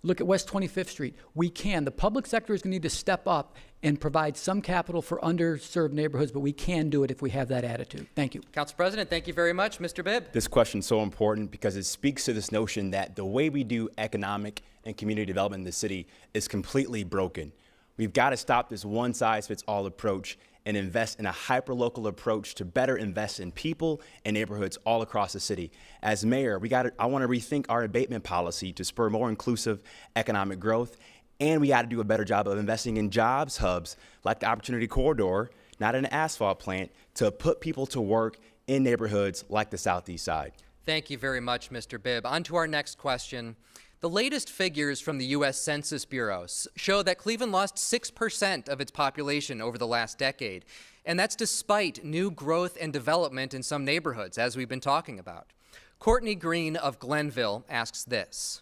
Look at West 25th Street. We can. The public sector is going to need to step up and provide some capital for underserved neighborhoods, but we can do it if we have that attitude. Thank you. Council President, thank you very much. Mr. Bibb. This question is so important because it speaks to this notion that the way we do economic and community development in the city is completely broken. We've got to stop this one-size-fits-all approach and invest in a hyper-local approach to better invest in people and neighborhoods all across the city. As mayor, I want to rethink our abatement policy to spur more inclusive economic growth, and we got to do a better job of investing in jobs hubs like the Opportunity Corridor, not an asphalt plant, to put people to work in neighborhoods like the Southeast Side. Thank you very much, Mr. Bibb. On to our next question. The latest figures from the U.S. Census Bureau show that Cleveland lost 6% of its population over the last decade, and that's despite new growth and development in some neighborhoods, as we've been talking about. Courtney Green of Glenville asks this.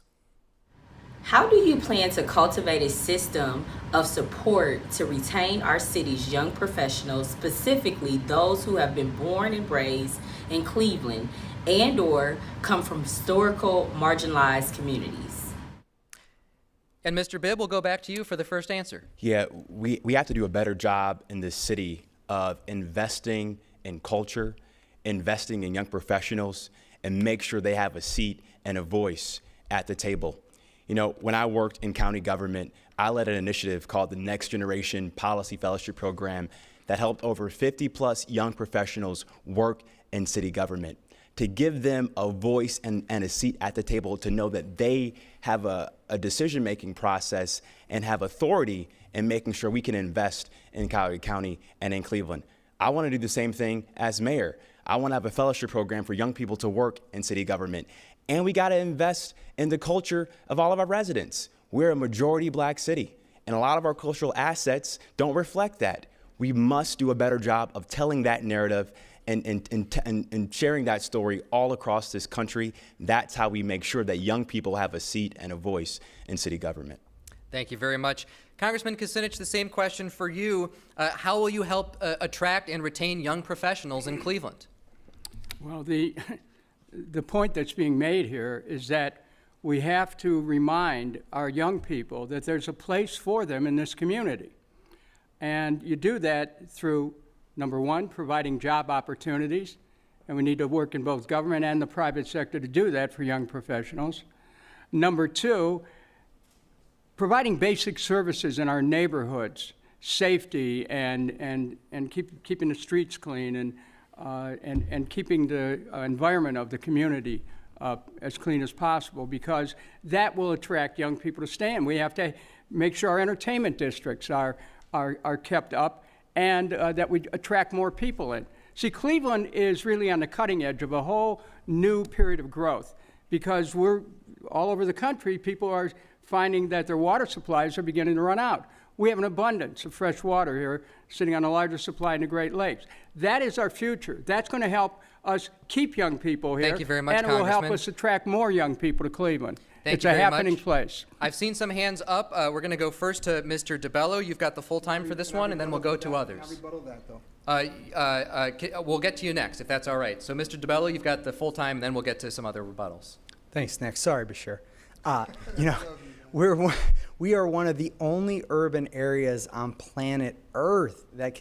How do you plan to cultivate a system of support to retain our city's young professionals, specifically those who have been born and raised in Cleveland and or come from historical marginalized communities? And Mr. Bibb, we'll go back to you for the first answer. Yeah, we have to do a better job in this city of investing in culture, investing in young professionals, and make sure they have a seat and a voice at the table. You know, when I worked in county government, I led an initiative called the Next Generation Policy Fellowship Program that helped over 50+ young professionals work in city government, to give them a voice and a seat at the table, to know that they have a decision-making process and have authority in making sure we can invest in Cuyahoga County and in Cleveland. I want to do the same thing as mayor. I want to have a fellowship program for young people to work in city government. And we got to invest in the culture of all of our residents. We're a majority black city, and a lot of our cultural assets don't reflect that. We must do a better job of telling that narrative and sharing that story all across this country. That's how we make sure that young people have a seat and a voice in city government. Thank you very much. Congressman Kucinich, the same question for you. How will you help attract and retain young professionals in Cleveland? Well, the point that's being made here is that we have to remind our young people that there's a place for them in this community. And you do that through, number one, providing job opportunities, and we need to work in both government and the private sector to do that for young professionals. Number two, providing basic services in our neighborhoods, safety and keeping the streets clean and keeping the environment of the community as clean as possible, because that will attract young people to stay in. We have to make sure our entertainment districts are kept up and that we attract more people in. See, Cleveland is really on the cutting edge of a whole new period of growth, because we're all over the country, people are finding that their water supplies are beginning to run out. We have an abundance of fresh water here, sitting on the largest supply in the Great Lakes. That is our future. That's going to help us keep young people here. Thank you very much, and it will help Congressman. us attract more young people to Cleveland. It's a happening place. I've seen some hands up. We're going to go first to Mr. DeBello. You've got the full time for this one, and then we'll go to others. We'll get to you next, if that's all right. So, Mr. DeBello, you've got the full time, and then we'll get to some other rebuttals. Thanks, Nick. Sorry, Bashir. We are one of the only urban areas on planet Earth that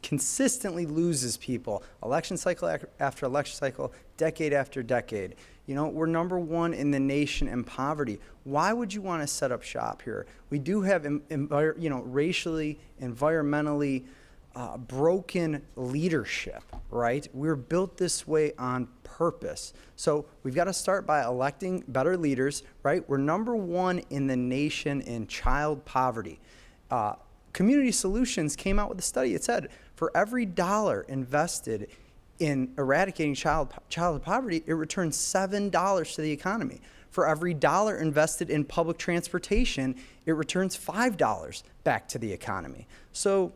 consistently loses people, election cycle after election cycle, decade after decade. We're number one in the nation in poverty. Why would you want to set up shop here? We do have, racially, environmentally broken leadership, right? We're built this way on purpose. So we've got to start by electing better leaders, right? We're number one in the nation in child poverty. Community Solutions came out with a study. It said for every dollar invested in eradicating child poverty, it returns $7 to the economy. For every dollar invested in public transportation, it returns $5 back to the economy. So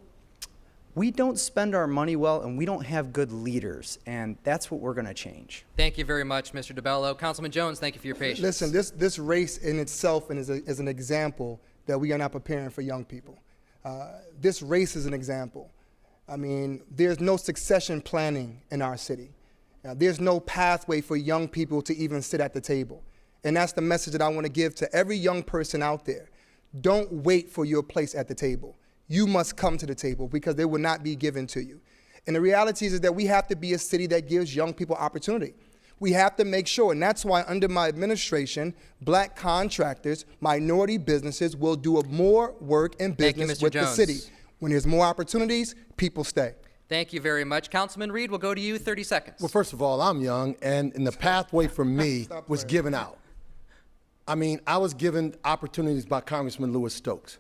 we don't spend our money well, and we don't have good leaders, and that's what we're going to change. Thank you very much, Mr. DeBello. Councilman Jones, thank you for your patience. Listen, this race in itself is an example that we are not preparing for young people. This race is an example. I mean, there's no succession planning in our city. There's no pathway for young people to even sit at the table. And that's the message that I want to give to every young person out there. Don't wait for your place at the table. You must come to the table because they will not be given to you. And the reality is that we have to be a city that gives young people opportunity. We have to make sure, and that's why under my administration, black contractors, minority businesses will do more work and business with the city. When there's more opportunities, people stay. Thank you very much. Councilman Reed, we'll go to you, 30 seconds. Well, first of all, I'm young, and the pathway for me was given out. I mean, I was given opportunities by Congressman Lewis Stokes.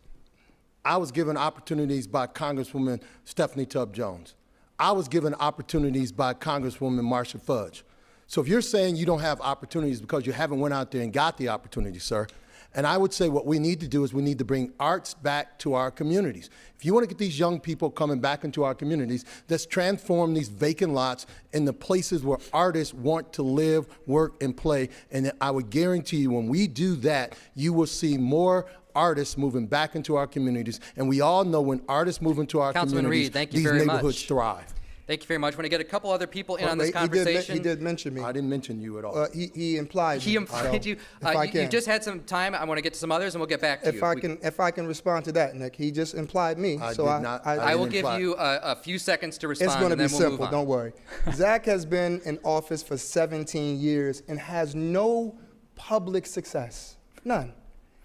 I was given opportunities by Congresswoman Stephanie Tubb Jones. I was given opportunities by Congresswoman Marsha Fudge. So if you're saying you don't have opportunities because you haven't went out there and got the opportunity, sir, and I would say what we need to do is we need to bring arts back to our communities. If you want to get these young people coming back into our communities, let's transform these vacant lots into places where artists want to live, work, and play. And I would guarantee you when we do that, you will see more artists moving back into our communities. And we all know when artists move into our Councilman communities, Reed, thank you these very neighborhoods much. thrive. Thank you very much. I want to get a couple other people in on this conversation. He did mention me. I didn't mention you at all. He implied He implied you. You just had some time. I want to get to some others, and we'll get back to you. If I can respond to that, Nick, he just implied me. I will give you a few seconds to respond. It's going to be and then we'll simple. move on. Don't worry. Zach has been in office for 17 years and has no public success. None.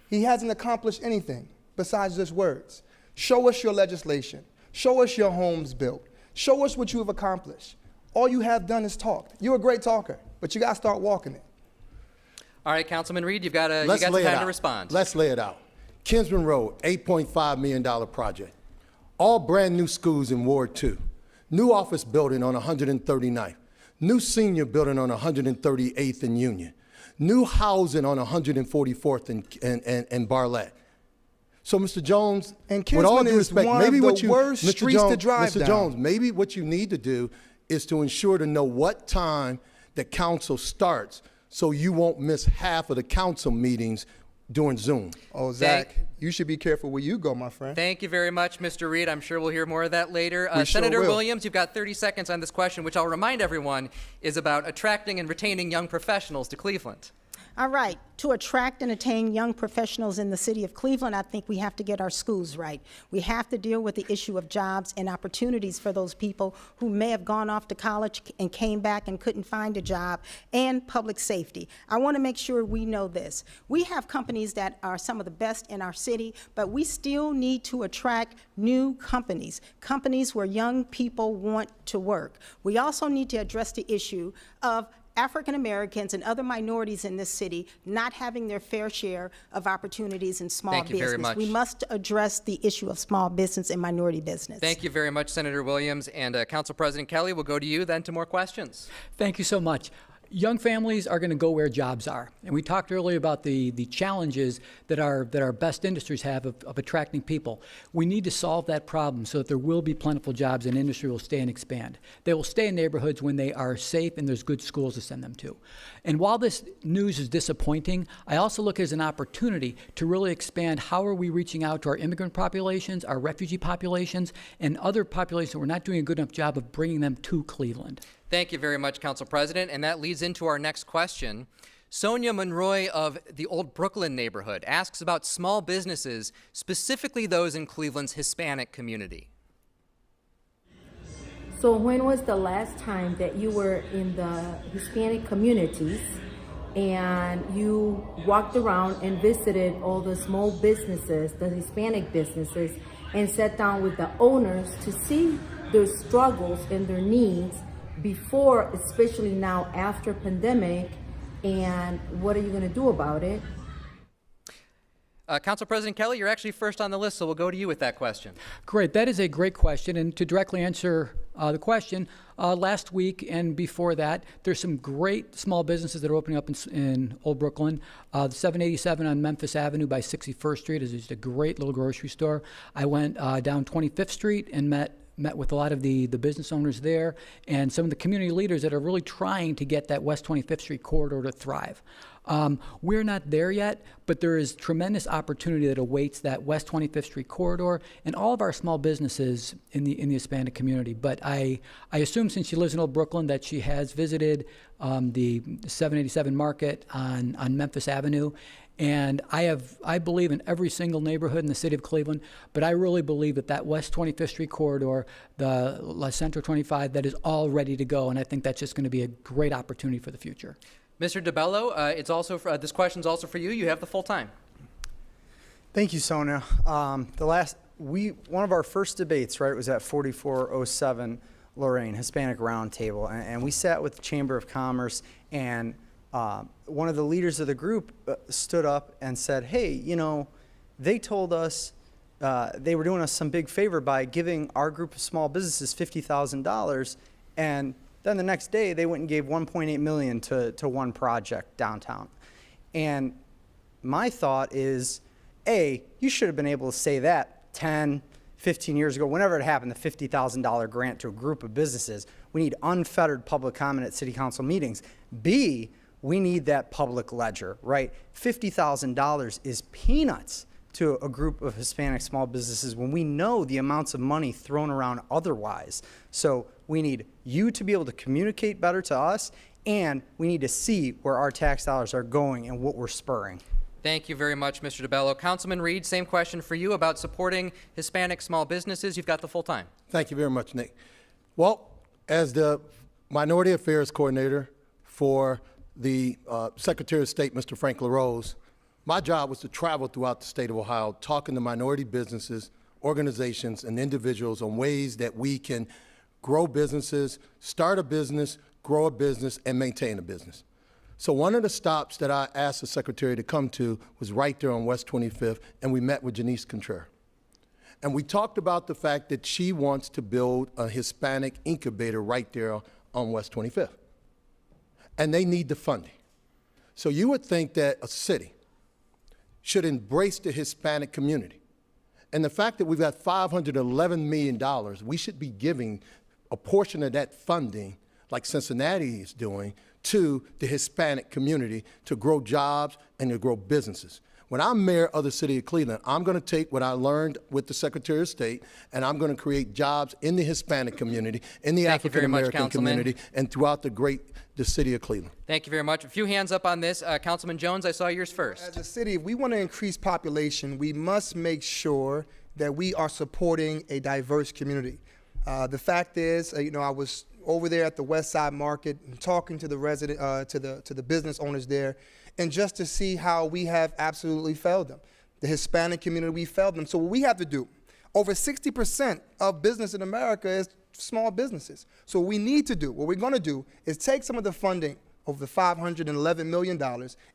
He hasn't accomplished anything besides just words. Show us your legislation. Show us your homes built. Show us what you have accomplished. All you have done is talk. You're a great talker, but you got to start walking it. All right, Councilman Reed, you got some time to respond. Let's lay it out. Kinsman Road, $8.5 million project. All brand new schools in Ward 2. New office building on 139th. New senior building on 138th and Union. New housing on 144th and Barlett. So, Mr. Jones, and with all due is respect, one maybe of what the you, worst Mr. streets Jones, to drive Mr. down. Jones, maybe what you need to do is to ensure to know what time the council starts, so you won't miss half of the council meetings during Zoom. Oh, Zach, you should be careful where you go, my friend. Thank you very much, Mr. Reed. I'm sure we'll hear more of that later. We sure Senator will. Williams, you've got 30 seconds on this question, which I'll remind everyone is about attracting and retaining young professionals to Cleveland. All right, to attract and attain young professionals in the city of Cleveland, I think we have to get our schools right. We have to deal with the issue of jobs and opportunities for those people who may have gone off to college and came back and couldn't find a job, and public safety. I want to make sure we know this. We have companies that are some of the best in our city, but we still need to attract new companies, companies where young people want to work. We also need to address the issue of African Americans and other minorities in this city not having their fair share of opportunities in small business. Very much. We must address the issue of small business and minority business. Thank you very much, Senator Williams. And Council President Kelly, we'll go to you then to more questions. Thank you so much. Young families are going to go where jobs are. And we talked earlier about the challenges that our best industries have of attracting people. We need to solve that problem so that there will be plentiful jobs and industry will stay and expand. They will stay in neighborhoods when they are safe and there's good schools to send them to. And while this news is disappointing, I also look at it as an opportunity to really expand how are we reaching out to our immigrant populations, our refugee populations, and other populations that we're not doing a good enough job of bringing them to Cleveland. Thank you very much, Council President. And that leads into our next question. Sonia Monroy of the Old Brooklyn neighborhood asks about small businesses, specifically those in Cleveland's Hispanic community. So when was the last time that you were in the Hispanic communities and you walked around and visited all the small businesses, the Hispanic businesses, and sat down with the owners to see their struggles and their needs before, especially now after pandemic, and what are you going to do about it? Council President Kelly, you're actually first on the list, so we'll go to you with that question. Great. That is a great question. And to directly answer the question, last week and before that, there's some great small businesses that are opening up in Old Brooklyn. The 787 on Memphis Avenue by 61st Street is just a great little grocery store. I went down 25th Street and met with a lot of the business owners there and some of the community leaders that are really trying to get that West 25th Street corridor to thrive. We're not there yet, but there is tremendous opportunity that awaits that West 25th Street corridor and all of our small businesses in the Hispanic community. But I assume, since she lives in Old Brooklyn, that she has visited the 787 Market on Memphis Avenue. And I believe in every single neighborhood in the city of Cleveland, but I really believe that West 25th Street corridor, the La Centro 25, that is all ready to go, and I think that's just going to be a great opportunity for the future. Mr. DeBello, this question's also for you. You have the full time. Thank you, Sonia. One of our first debates, right, was at 4407 Lorraine, Hispanic Roundtable, and we sat with the Chamber of Commerce, and one of the leaders of the group stood up and said, hey, they told us they were doing us some big favor by giving our group of small businesses $50,000, and then the next day they went and gave $1.8 million to one project downtown. And my thought is, you should have been able to say that 10, 15 years ago, whenever it happened, the $50,000 grant to a group of businesses. We need unfettered public comment at city council meetings. B, we need that public ledger, right? $50,000 is peanuts to a group of Hispanic small businesses when we know the amounts of money thrown around otherwise. So we need you to be able to communicate better to us, and we need to see where our tax dollars are going and what we're spurring. Thank you very much, Mr. DeBello. Councilman Reed, same question for you about supporting Hispanic small businesses. You've got the full time. Thank you very much, Nick. Well, as the Minority Affairs Coordinator for the Secretary of State, Mr. Frank LaRose, my job was to travel throughout the state of Ohio, talking to minority businesses, organizations, and individuals on ways that we can grow businesses, start a business, grow a business, and maintain a business. So one of the stops that I asked the Secretary to come to was right there on West 25th, and we met with Janice Contreras. And we talked about the fact that she wants to build a Hispanic incubator right there on West 25th. And they need the funding. So you would think that a city should embrace the Hispanic community. And the fact that we've got $511 million, we should be giving a portion of that funding, like Cincinnati is doing, to the Hispanic community to grow jobs and to grow businesses. When I'm mayor of the city of Cleveland, I'm going to take what I learned with the Secretary of State, and I'm going to create jobs in the Hispanic community, in the African American community, and throughout the city of Cleveland. Thank you very much. A few hands up on this. Councilman Jones, I saw yours first. As a city, if we want to increase population, we must make sure that we are supporting a diverse community. The fact is, I was over there at the West Side Market and talking to the to the business owners there, and just to see how we have absolutely failed them. The Hispanic community, we failed them. So what we have to do, over 60% of business in America is small businesses. So what we need to do, what we're going to do, is take some of the funding of the $511 million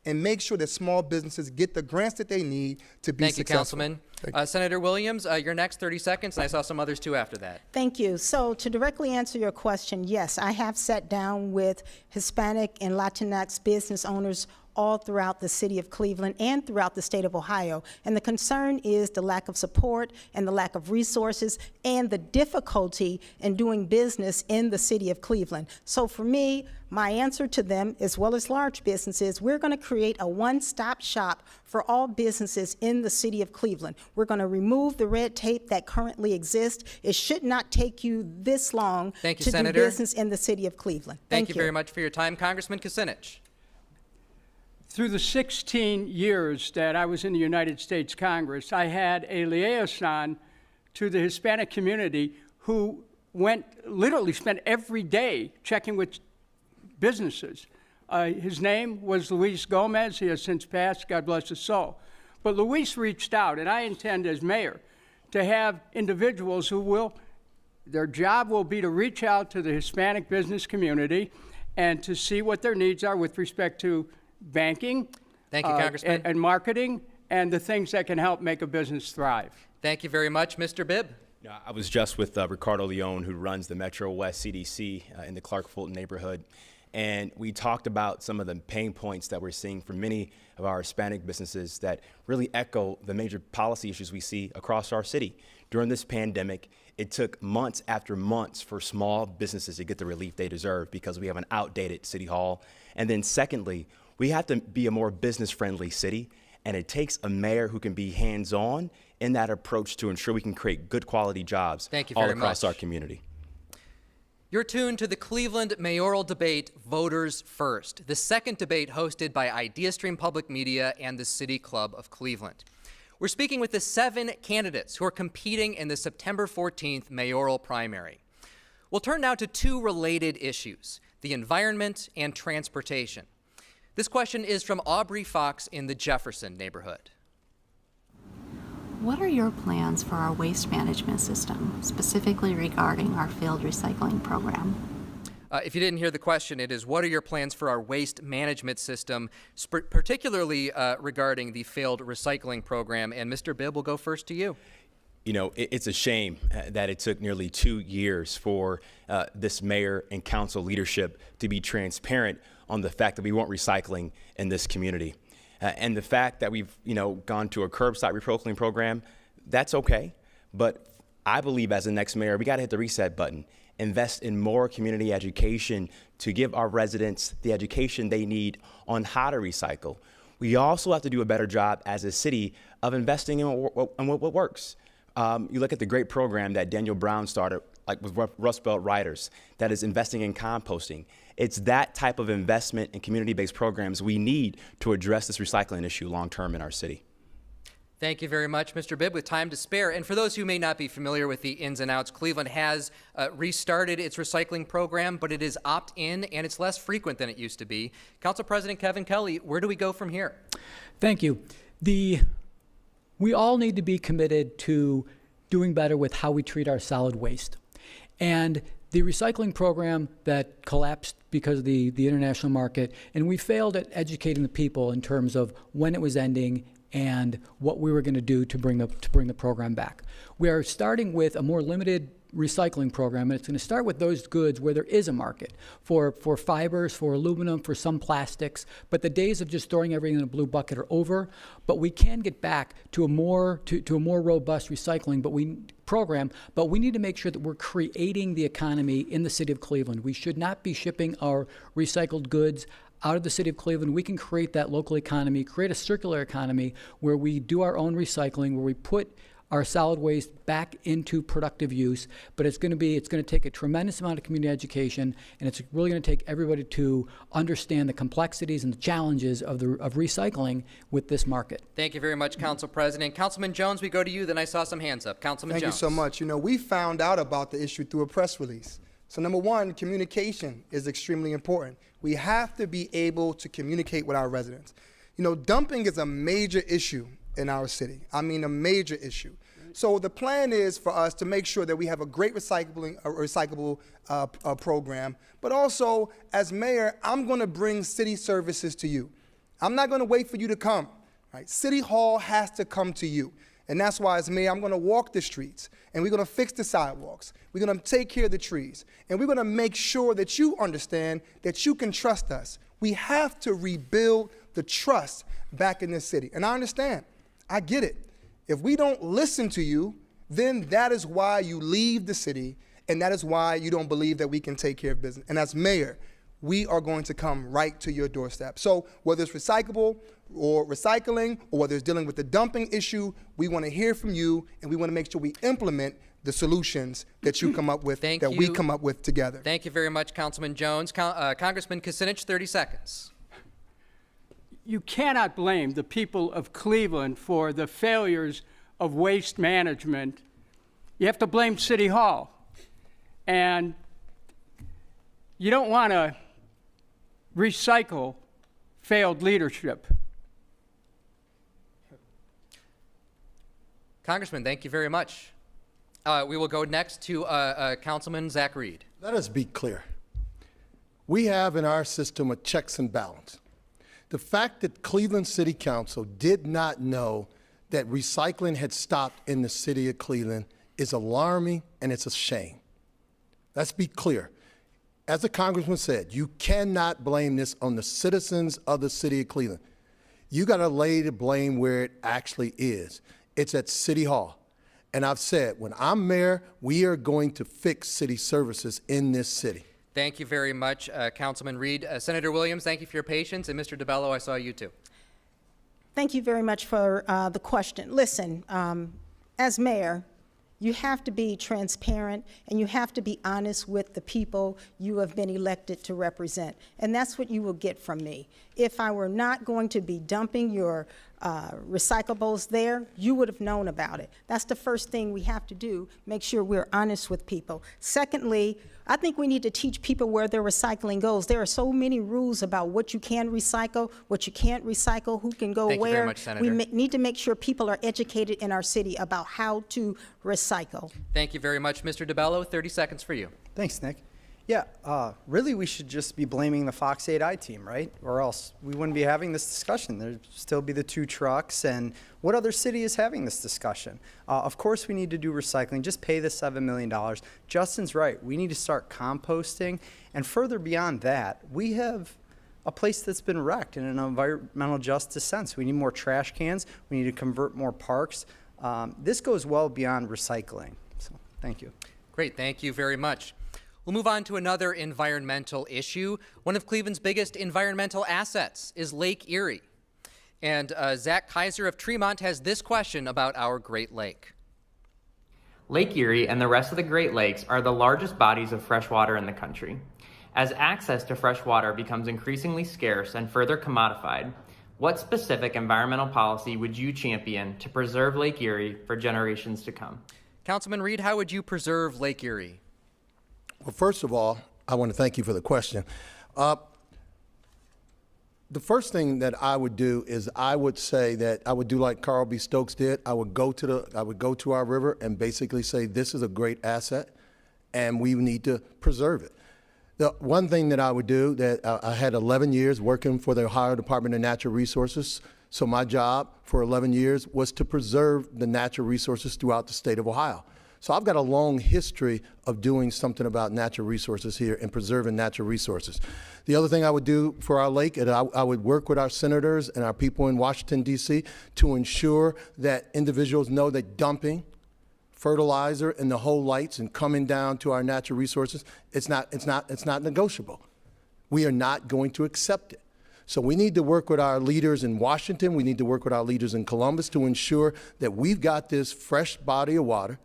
and make sure that small businesses get the grants that they need to be successful. Thank you, Councilman. Senator Williams, you're next, 30 seconds, and I saw some others too after that. Thank you. So to directly answer your question, yes, I have sat down with Hispanic and Latinx business owners all throughout the city of Cleveland and throughout the state of Ohio. And the concern is the lack of support and the lack of resources and the difficulty in doing business in the city of Cleveland. So for me, my answer to them, as well as large businesses, we're going to create a one-stop shop for all businesses in the city of Cleveland. We're going to remove the red tape that currently exists. It should not take you this long Thank you, to Senator. do business in the city of Cleveland. Thank you very much for your time. Congressman Kucinich. Through the 16 years that I was in the United States Congress, I had a liaison to the Hispanic community who literally spent every day checking with businesses. His name was Luis Gomez. He has since passed, God bless his soul. But Luis reached out, and I intend as mayor to have individuals their job will be to reach out to the Hispanic business community and to see what their needs are with respect to banking, Thank you, Congressman. and marketing and the things that can help make a business thrive. Thank you very much, Mr. Bibb. I was just with Ricardo Leone, who runs the Metro West CDC in the Clark Fulton neighborhood, and we talked about some of the pain points that we're seeing from many of our Hispanic businesses that really echo the major policy issues we see across our city. During this pandemic, it took months after months for small businesses to get the relief they deserve because we have an outdated city hall. And then secondly, we have to be a more business-friendly city, and it takes a mayor who can be hands-on in that approach to ensure we can create good quality jobs all across our community. You're tuned to the Cleveland Mayoral Debate, Voters First, the second debate hosted by Ideastream Public Media and the City Club of Cleveland. We're speaking with the 7 candidates who are competing in the September 14th mayoral primary. We'll turn now to 2 related issues, the environment and transportation. This question is from Aubrey Fox in the Jefferson neighborhood. What are your plans for our waste management system, specifically regarding our failed recycling program? If you didn't hear the question, it is, what are your plans for our waste management system, particularly regarding the failed recycling program? And Mr. Bibb, will go first to you. You know, it's a shame that it took nearly 2 years for this mayor and council leadership to be transparent on the fact that we want recycling in this community. And the fact that we've, gone to a curbside recycling program, that's okay. But I believe as the next mayor, we got to hit the reset button, invest in more community education to give our residents the education they need on how to recycle. We also have to do a better job as a city of investing in what works. You look at the great program that Daniel Brown started, like with Rust Belt Riders, that is investing in composting. It's that type of investment in community-based programs we need to address this recycling issue long-term in our city. Thank you very much, Mr. Bibb. With time to spare, and for those who may not be familiar with the ins and outs, Cleveland has restarted its recycling program, but it is opt-in and it's less frequent than it used to be. Council President Kevin Kelly, where do we go from here? Thank you. We all need to be committed to doing better with how we treat our solid waste. And the recycling program that collapsed because of the international market, and we failed at educating the people in terms of when it was ending and what we were going to do to bring the program back. We are starting with a more limited recycling program, and it's going to start with those goods where there is a market for fibers, for aluminum, for some plastics. But the days of just throwing everything in a blue bucket are over. But we can get back to a more robust recycling program. But we need to make sure that we're creating the economy in the city of Cleveland. We should not be shipping our recycled goods out of the city of Cleveland. We can create that local economy, create a circular economy where we do our own recycling, where we put our solid waste back into productive use. But it's going to take a tremendous amount of community education, and it's really going to take everybody to understand the complexities and the challenges of recycling with this market. Thank you very much, Council President. Councilman Jones, we go to you. Then I saw some hands up. Councilman Jones. Thank you so much. We found out about the issue through a press release. So number one, communication is extremely important. We have to be able to communicate with our residents. Dumping is a major issue in our city. I mean, a major issue. So the plan is for us to make sure that we have a great recyclable program, but also as mayor, I'm going to bring city services to you. I'm not going to wait for you to come. Right? City Hall has to come to you. And that's why as mayor, I'm going to walk the streets, and we're going to fix the sidewalks. We're going to take care of the trees, and we're going to make sure that you understand that you can trust us. We have to rebuild the trust back in this city. And I understand. I get it. If we don't listen to you, then that is why you leave the city, and that is why you don't believe that we can take care of business. And as mayor, we are going to come right to your doorstep. So whether it's recyclable or recycling, or whether it's dealing with the dumping issue, we want to hear from you, and we want to make sure we implement the solutions that you come up with, we come up with together. Thank you very much, Councilman Jones. Congressman Kucinich, 30 seconds. You cannot blame the people of Cleveland for the failures of waste management. You have to blame City Hall. And you don't want to recycle failed leadership. Congressman, thank you very much. We will go next to Councilman Zach Reed. Let us be clear. We have in our system a checks and balance. The fact that Cleveland City Council did not know that recycling had stopped in the city of Cleveland is alarming, and it's a shame. Let's be clear. As the congressman said, you cannot blame this on the citizens of the city of Cleveland. You got to lay the blame where it actually is. It's at City Hall. And I've said, when I'm mayor, we are going to fix city services in this city. Thank you very much, Councilman Reed. Senator Williams, thank you for your patience. And Mr. DeBello, I saw you too. Thank you very much for the question. Listen, as mayor, you have to be transparent and you have to be honest with the people you have been elected to represent. And that's what you will get from me. If I were not going to be dumping your recyclables there, you would have known about it. That's the first thing we have to do, make sure we're honest with people. Secondly, I think we need to teach people where their recycling goes. There are so many rules about what you can recycle, what you can't recycle, who can go where. Thank you very much, Senator. We need to make sure people are educated in our city about how to recycle. Thank you very much, Mr. DeBello. 30 seconds for you. Thanks, Nick. Yeah, really we should just be blaming the Fox 8I team, right? Or else we wouldn't be having this discussion. There'd still be the 2 trucks, and what other city is having this discussion? Of course we need to do recycling. Just pay the $7 million. Justin's right. We need to start composting, and further beyond that, we have a place that's been wrecked in an environmental justice sense. We need more trash cans. We need to convert more parks. This goes well beyond recycling. So thank you. Great, thank you very much. We'll move on to another environmental issue. One of Cleveland's biggest environmental assets is Lake Erie. And Zach Kaiser of Tremont has this question about our Great Lake. Lake Erie and the rest of the Great Lakes are the largest bodies of fresh water in the country. As access to fresh water becomes increasingly scarce and further commodified, what specific environmental policy would you champion to preserve Lake Erie for generations to come? Councilman Reed, how would you preserve Lake Erie? Well, first of all, I want to thank you for the question. The first thing that I would do is I would say that I would do like Carl B. Stokes did. I would go to our river and basically say this is a great asset, and we need to preserve it. The one thing that I would do, that I had 11 years working for the Ohio Department of Natural Resources. So my job for 11 years was to preserve the natural resources throughout the state of Ohio. So I've got a long history of doing something about natural resources here and preserving natural resources. The other thing I would do for our lake is I would work with our senators and our people in Washington, D.C. to ensure that individuals know that dumping fertilizer and the whole lights and coming down to our natural resources, it's not negotiable. We are not going to accept it. So we need to work with our leaders in Washington. We need to work with our leaders in Columbus to ensure that we've got this fresh body of water.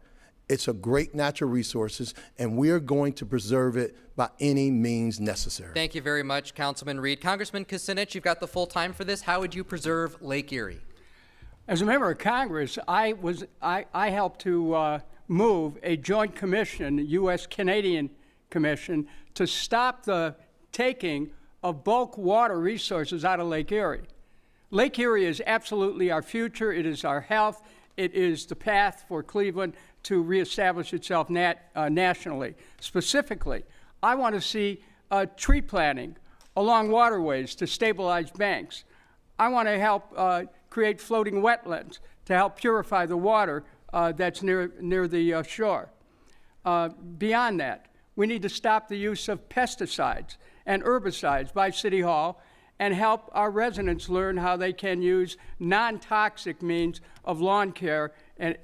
It's a great natural resources, and we are going to preserve it by any means necessary. Thank you very much, Councilman Reed. Congressman Kucinich, you've got the full time for this. How would you preserve Lake Erie? As a member of Congress, I helped to move a joint commission, U.S.-Canadian commission, to stop the taking of bulk water resources out of Lake Erie. Lake Erie is absolutely our future. It is our health. It is the path for Cleveland to reestablish itself nationally. Specifically, I want to see tree planting along waterways to stabilize banks. I want to help create floating wetlands to help purify the water that's near the shore. Beyond that, we need to stop the use of pesticides and herbicides by City Hall and help our residents learn how they can use non-toxic means of lawn care. And,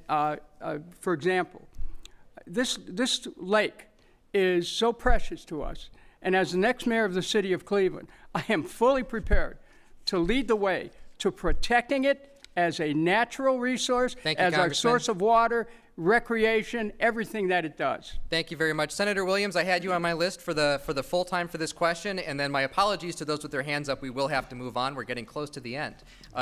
for example, this lake is so precious to us. And as the next mayor of the city of Cleveland, I am fully prepared to lead the way to protecting it as a natural resource, as our source of water, recreation, everything that it does. Thank you very much. Senator Williams, I had you on my list for the full time for this question, and then my apologies to those with their hands up. We will have to move on. We're getting close to the end.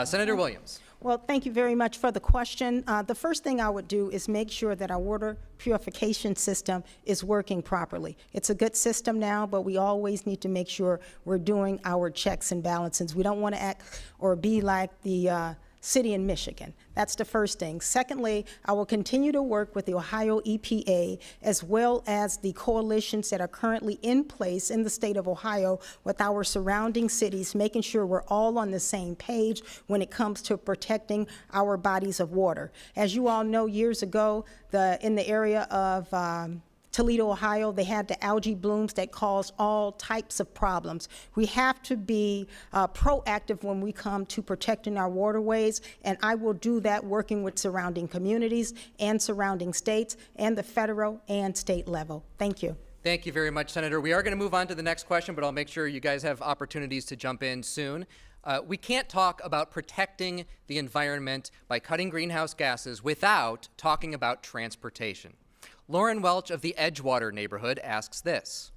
Senator Williams. Well, thank you very much for the question. The first thing I would do is make sure that our water purification system is working properly. It's a good system now, but we always need to make sure we're doing our checks and balances. We don't want to act or be like the city in Michigan. That's the first thing. Secondly, I will continue to work with the Ohio EPA as well as the coalitions that are currently in place in the state of Ohio with our surrounding cities, making sure we're all on the same page when it comes to protecting our bodies of water. As you all know, years ago, in the area of Toledo, Ohio, they had the algae blooms that caused all types of problems. We have to be proactive when we come to protecting our waterways, and I will do that working with surrounding communities and surrounding states and the federal and state level. Thank you. Thank you very much, Senator. We are going to move on to the next question, but I'll make sure you guys have opportunities to jump in soon. We can't talk about protecting the environment by cutting greenhouse gases without talking about transportation. Lauren Welch of the Edgewater neighborhood asks this.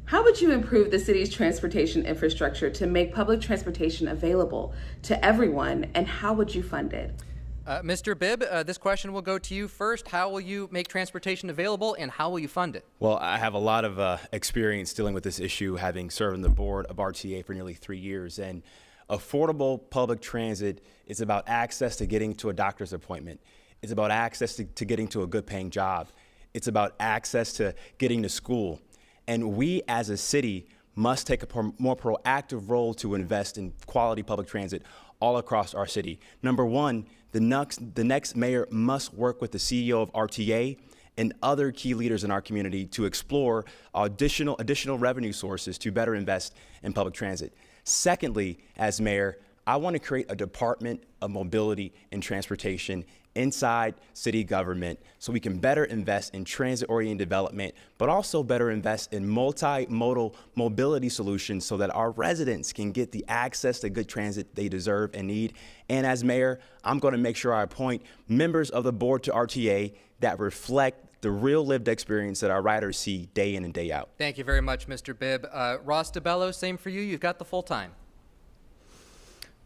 How would you improve the city's transportation infrastructure to make public transportation available to everyone, and how would you fund it? Mr. Bibb, this question will go to you first. How will you make transportation available, and how will you fund it? Well, I have a lot of experience dealing with this issue, having served on the board of RTA for nearly 3 years. And affordable public transit is about access to getting to a doctor's appointment. It's about access to getting to a good paying job. It's about access to getting to school. And we as a city must take a more proactive role to invest in quality public transit all across our city. Number one, the next mayor must work with the CEO of RTA and other key leaders in our community to explore additional revenue sources to better invest in public transit. Secondly, as mayor, I want to create a Department of Mobility and Transportation inside city government so we can better invest in transit-oriented development, but also better invest in multimodal mobility solutions so that our residents can get the access to good transit they deserve and need. And as mayor, I'm going to make sure I appoint members of the board to RTA that reflect the real lived experience that our riders see day in and day out. Thank you very much, Mr. Bibb. Ross DeBello, same for you. You've got the full time.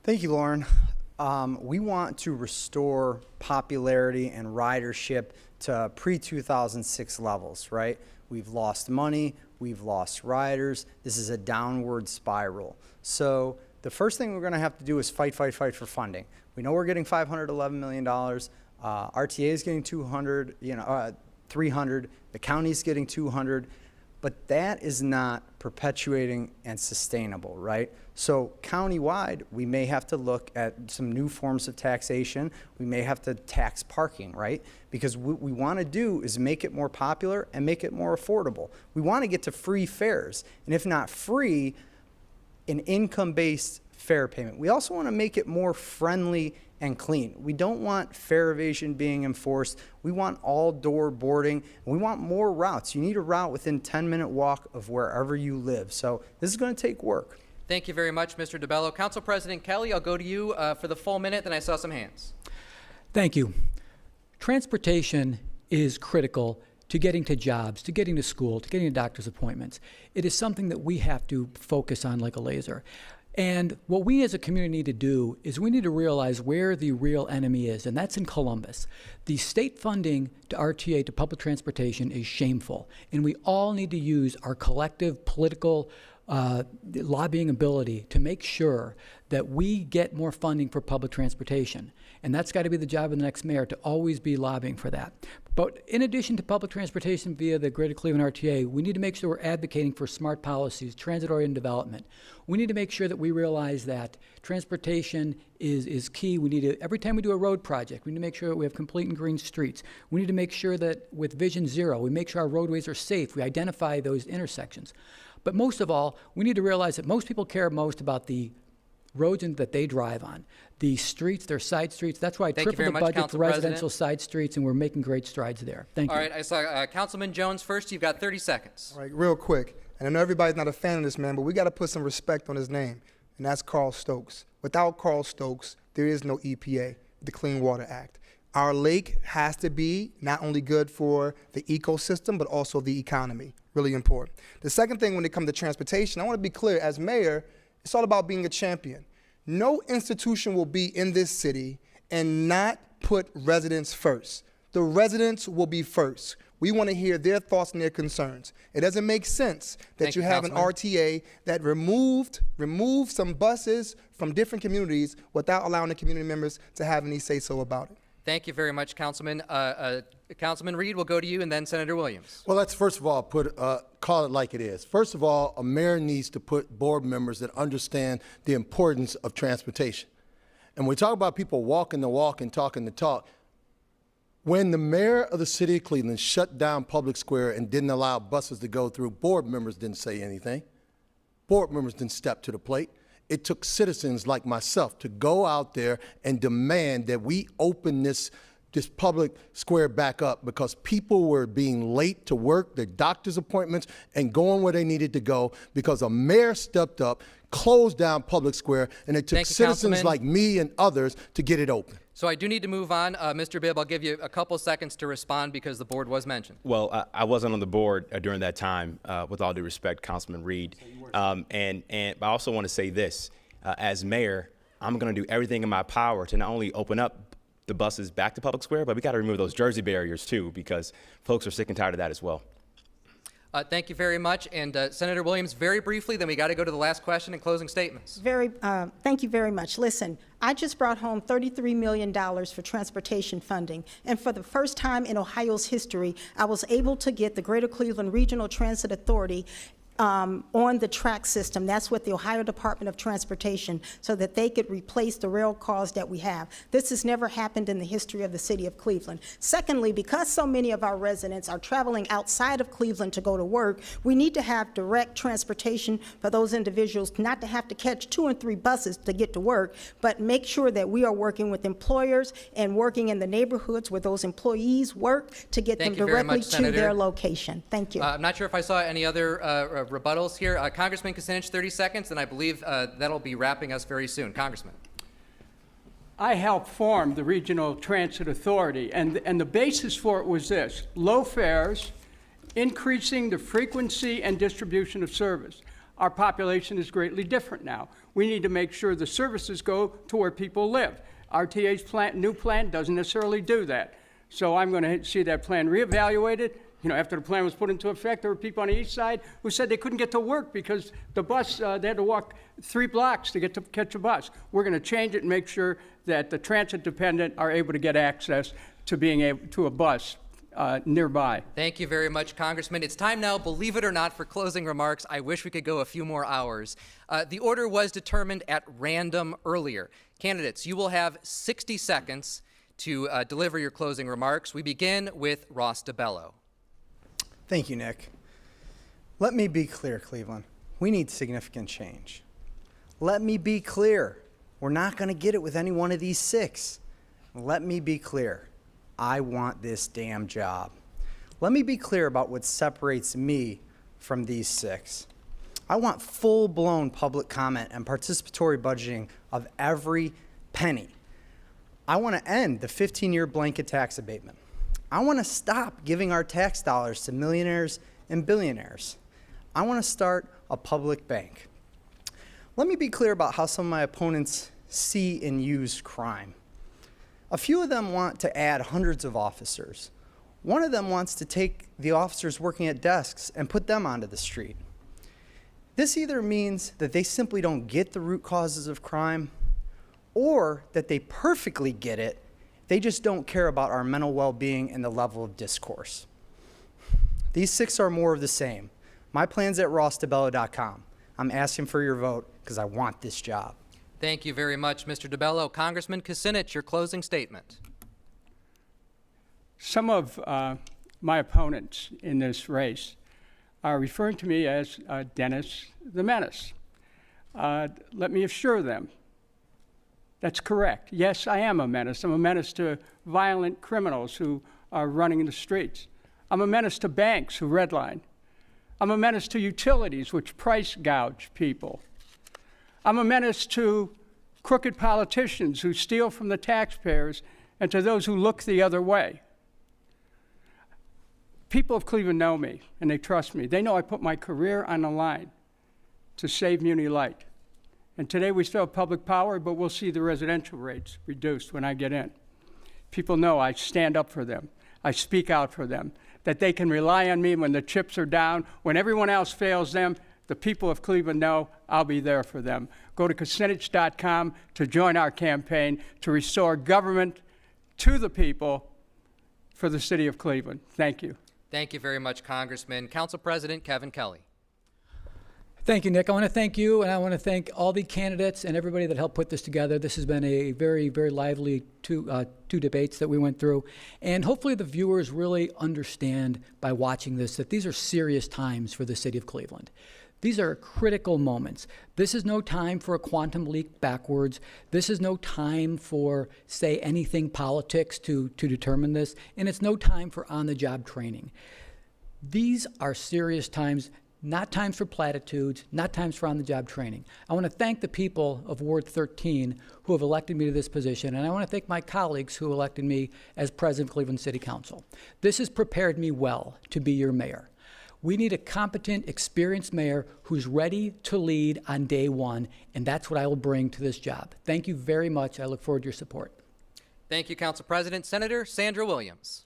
Thank you, Lauren. We want to restore popularity and ridership to pre-2006 levels, right? We've lost money, we've lost riders. This is a downward spiral. So the first thing we're going to have to do is fight for funding. We know we're getting $511 million. RTA is getting 300. The county's getting 200. But that is not perpetuating and sustainable, right? So countywide, we may have to look at some new forms of taxation. We may have to tax parking, right? Because what we want to do is make it more popular and make it more affordable. We want to get to free fares, and if not free, an income-based fare payment. We also want to make it more friendly and clean. We don't want fare evasion being enforced. We want all-door boarding. We want more routes. You need a route within 10-minute walk of wherever you live. So this is going to take work. Thank you very much, Mr. DeBello. Council President Kelly, I'll go to you for the full minute, then I saw some hands. Thank you. Transportation is critical to getting to jobs, to getting to school, to getting to doctor's appointments. It is something that we have to focus on like a laser. And what we as a community need to do is we need to realize where the real enemy is, and that's in Columbus. The state funding to RTA, to public transportation, is shameful, and we all need to use our collective political lobbying ability to make sure that we get more funding for public transportation. And that's got to be the job of the next mayor, to always be lobbying for that. But in addition to public transportation via the Greater Cleveland RTA, we need to make sure we're advocating for smart policies, transit-oriented development. We need to make sure that we realize that transportation is key. We need to, every time we do a road project, we need to make sure that we have complete and green streets. We need to make sure that with Vision Zero, we make sure our roadways are safe. We identify those intersections. But most of all, we need to realize that most people care most about the roads that they drive on. The streets, their side streets. That's why I tripled the budget for residential side streets, and we're making great strides there. Thank you. All right, I saw Councilman Jones first. You've got 30 seconds. All right, real quick. And I know everybody's not a fan of this man, but we got to put some respect on his name, and that's Carl Stokes. Without Carl Stokes, there is no EPA, the Clean Water Act. Our lake has to be not only good for the ecosystem, but also the economy. Really important. The second thing when it comes to transportation, I want to be clear, as mayor, it's all about being a champion. No institution will be in this city and not put residents first. The residents will be first. We want to hear their thoughts and their concerns. It doesn't make sense that Thank you you, have an Councilman. RTA that removed some buses from different communities without allowing the community members to have any say-so about it. Thank you very much, Councilman. Councilman Reed, we'll go to you, and then Senator Williams. Well, let's first of all call it like it is. First of all, a mayor needs to put board members that understand the importance of transportation. And we talk about people walking the walk and talking the talk. When the mayor of the city of Cleveland shut down Public Square and didn't allow buses to go through, board members didn't say anything. Board members didn't step to the plate. It took citizens like myself to go out there and demand that we open this public square back up because people were being late to work, their doctor's appointments, and going where they needed to go because a mayor stepped up, closed down Public Square, and it took Thank you, citizens Councilman. like me and others to get it open. So I do need to move on. Mr. Bibb, I'll give you a couple seconds to respond because the board was mentioned. Well, I wasn't on the board during that time, with all due respect, Councilman Reed. And I also want to say this. As mayor, I'm going to do everything in my power to not only open up the buses back to Public Square, but we got to remove those Jersey barriers too, because folks are sick and tired of that as well. Thank you very much. And Senator Williams, very briefly, then we got to go to the last question and closing statements. Thank you very much. Listen, I just brought home $33 million for transportation funding. And for the first time in Ohio's history, I was able to get the Greater Cleveland Regional Transit Authority on the track system. That's with the Ohio Department of Transportation, so that they could replace the rail cars that we have. This has never happened in the history of the city of Cleveland. Secondly, because so many of our residents are traveling outside of Cleveland to go to work, we need to have direct transportation for those individuals not to have to catch 2 and 3 buses to get to work, but make sure that we are working with employers and working in the neighborhoods where those employees work to get them directly to their location. Thank you. I'm not sure if I saw any other rebuttals here. Congressman Kucinich, 30 seconds, and I believe that'll be wrapping us very soon. Congressman. I helped form the Regional Transit Authority, and the basis for it was this: low fares, increasing the frequency and distribution of service. Our population is greatly different now. We need to make sure the services go to where people live. RTA's new plan doesn't necessarily do that. So I'm going to see that plan reevaluated. You know, after the plan was put into effect, there were people on the east side who said they couldn't get to work because the bus, they had to walk 3 blocks to catch a bus. We're going to change it and make sure that the transit dependent are able to get access to being able to a bus nearby. Thank you very much, Congressman. It's time now, believe it or not, for closing remarks. I wish we could go a few more hours. The order was determined at random earlier. Candidates, you will have 60 seconds to deliver your closing remarks. We begin with Ross DeBello. Thank you, Nick. Let me be clear, Cleveland. We need significant change. Let me be clear. We're not going to get it with any one of these 6. Let me be clear. I want this damn job. Let me be clear about what separates me from these 6. I want full-blown public comment and participatory budgeting of every penny. I want to end the 15-year blanket tax abatement. I want to stop giving our tax dollars to millionaires and billionaires. I want to start a public bank. Let me be clear about how some of my opponents see and use crime. A few of them want to add hundreds of officers. One of them wants to take the officers working at desks and put them onto the street. This either means that they simply don't get the root causes of crime, or that they perfectly get it. They just don't care about our mental well-being and the level of discourse. These 6 are more of the same. My plan's at rossdebello.com. I'm asking for your vote because I want this job. Thank you very much, Mr. DeBello. Congressman Kucinich, your closing statement. Some of my opponents in this race are referring to me as Dennis the Menace. Let me assure them that's correct. Yes, I am a menace. I'm a menace to violent criminals who are running in the streets. I'm a menace to banks who redline. I'm a menace to utilities which price gouge people. I'm a menace to crooked politicians who steal from the taxpayers and to those who look the other way. People of Cleveland know me and they trust me. They know I put my career on the line to save Muni Light. And today we still have public power, but we'll see the residential rates reduced when I get in. People know I stand up for them. I speak out for them, that they can rely on me when the chips are down. When everyone else fails them, the people of Cleveland know I'll be there for them. Go to Kucinich.com to join our campaign to restore government to the people for the city of Cleveland. Thank you. Thank you very much, Congressman. Council President Kevin Kelly. Thank you, Nick. I want to thank you, and I want to thank all the candidates and everybody that helped put this together. This has been a very, very lively two debates that we went through. And hopefully the viewers really understand by watching this that these are serious times for the city of Cleveland. These are critical moments. This is no time for a quantum leap backwards. This is no time for, say, anything politics to determine this. And it's no time for on-the-job training. These are serious times. Not times for platitudes, not times for on-the-job training. I want to thank the people of Ward 13 who have elected me to this position, and I want to thank my colleagues who elected me as president of Cleveland City Council. This has prepared me well to be your mayor. We need a competent, experienced mayor who's ready to lead on day one, and that's what I will bring to this job. Thank you very much. I look forward to your support. Thank you, Council President. Senator Sandra Williams.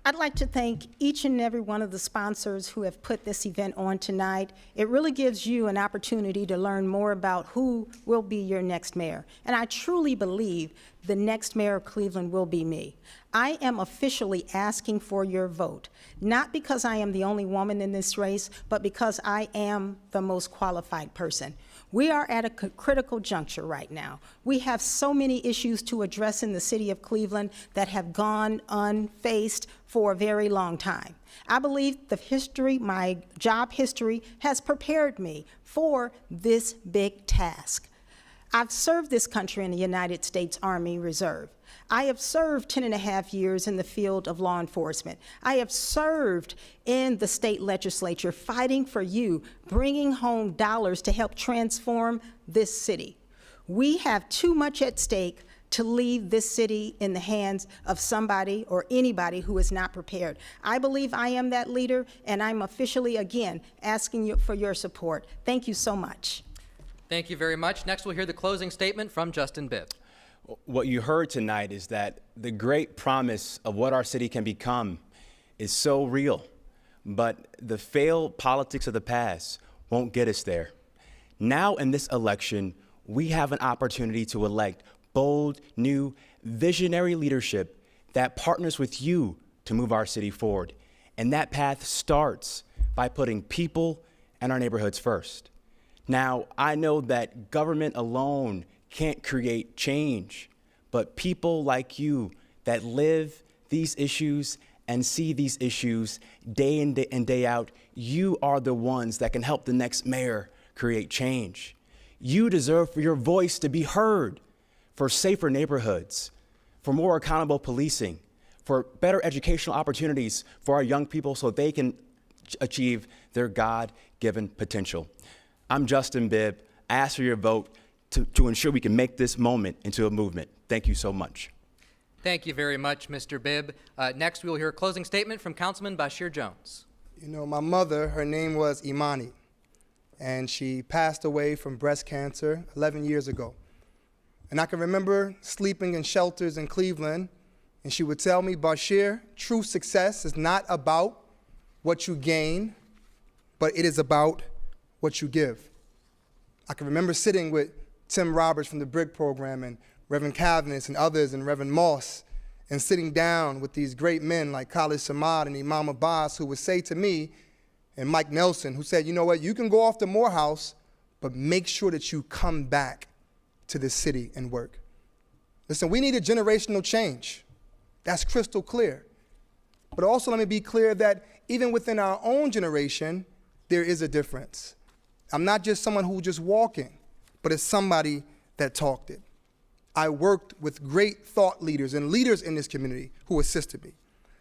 I'd like to thank each and every one of the sponsors who have put this event on tonight. It really gives you an opportunity to learn more about who will be your next mayor. And I truly believe the next mayor of Cleveland will be me. I am officially asking for your vote, not because I am the only woman in this race, but because I am the most qualified person. We are at a critical juncture right now. We have so many issues to address in the city of Cleveland that have gone unfaced for a very long time. I believe the history, my job history, has prepared me for this big task. I've served this country in the United States Army Reserve. I have served 10.5 years in the field of law enforcement. I have served in the state legislature fighting for you, bringing home dollars to help transform this city. We have too much at stake to leave this city in the hands of somebody or anybody who is not prepared. I believe I am that leader, and I'm officially, again, asking you for your support. Thank you so much. Thank you very much. Next, we'll hear the closing statement from Justin Bibb. What you heard tonight is that the great promise of what our city can become is so real, but the failed politics of the past won't get us there. Now in this election, we have an opportunity to elect bold, new, visionary leadership that partners with you to move our city forward. And that path starts by putting people and our neighborhoods first. Now, I know that government alone can't create change, but people like you that live these issues and see these issues day in and day out, you are the ones that can help the next mayor create change. You deserve for your voice to be heard, for safer neighborhoods, for more accountable policing, for better educational opportunities for our young people so they can achieve their God-given potential. I'm Justin Bibb. I ask for your vote to ensure we can make this moment into a movement. Thank you so much. Thank you very much, Mr. Bibb. Next, we will hear a closing statement from Councilman Bashir Jones. You know, my mother, her name was Imani, and she passed away from breast cancer 11 years ago. And I can remember sleeping in shelters in Cleveland, and she would tell me, Bashir, true success is not about what you gain, but it is about what you give. I can remember sitting with Tim Roberts from the BRIC program and Reverend Cavanis and others and Reverend Moss and sitting down with these great men like Khalid Samad and Imam Abbas who would say to me, and Mike Nelson, who said, you know what, you can go off to Morehouse, but make sure that you come back to this city and work. Listen, we need a generational change. That's crystal clear. But also let me be clear that even within our own generation, there is a difference. I'm not just someone who's just walking, but as somebody that talked it. I worked with great thought leaders and leaders in this community who assisted me.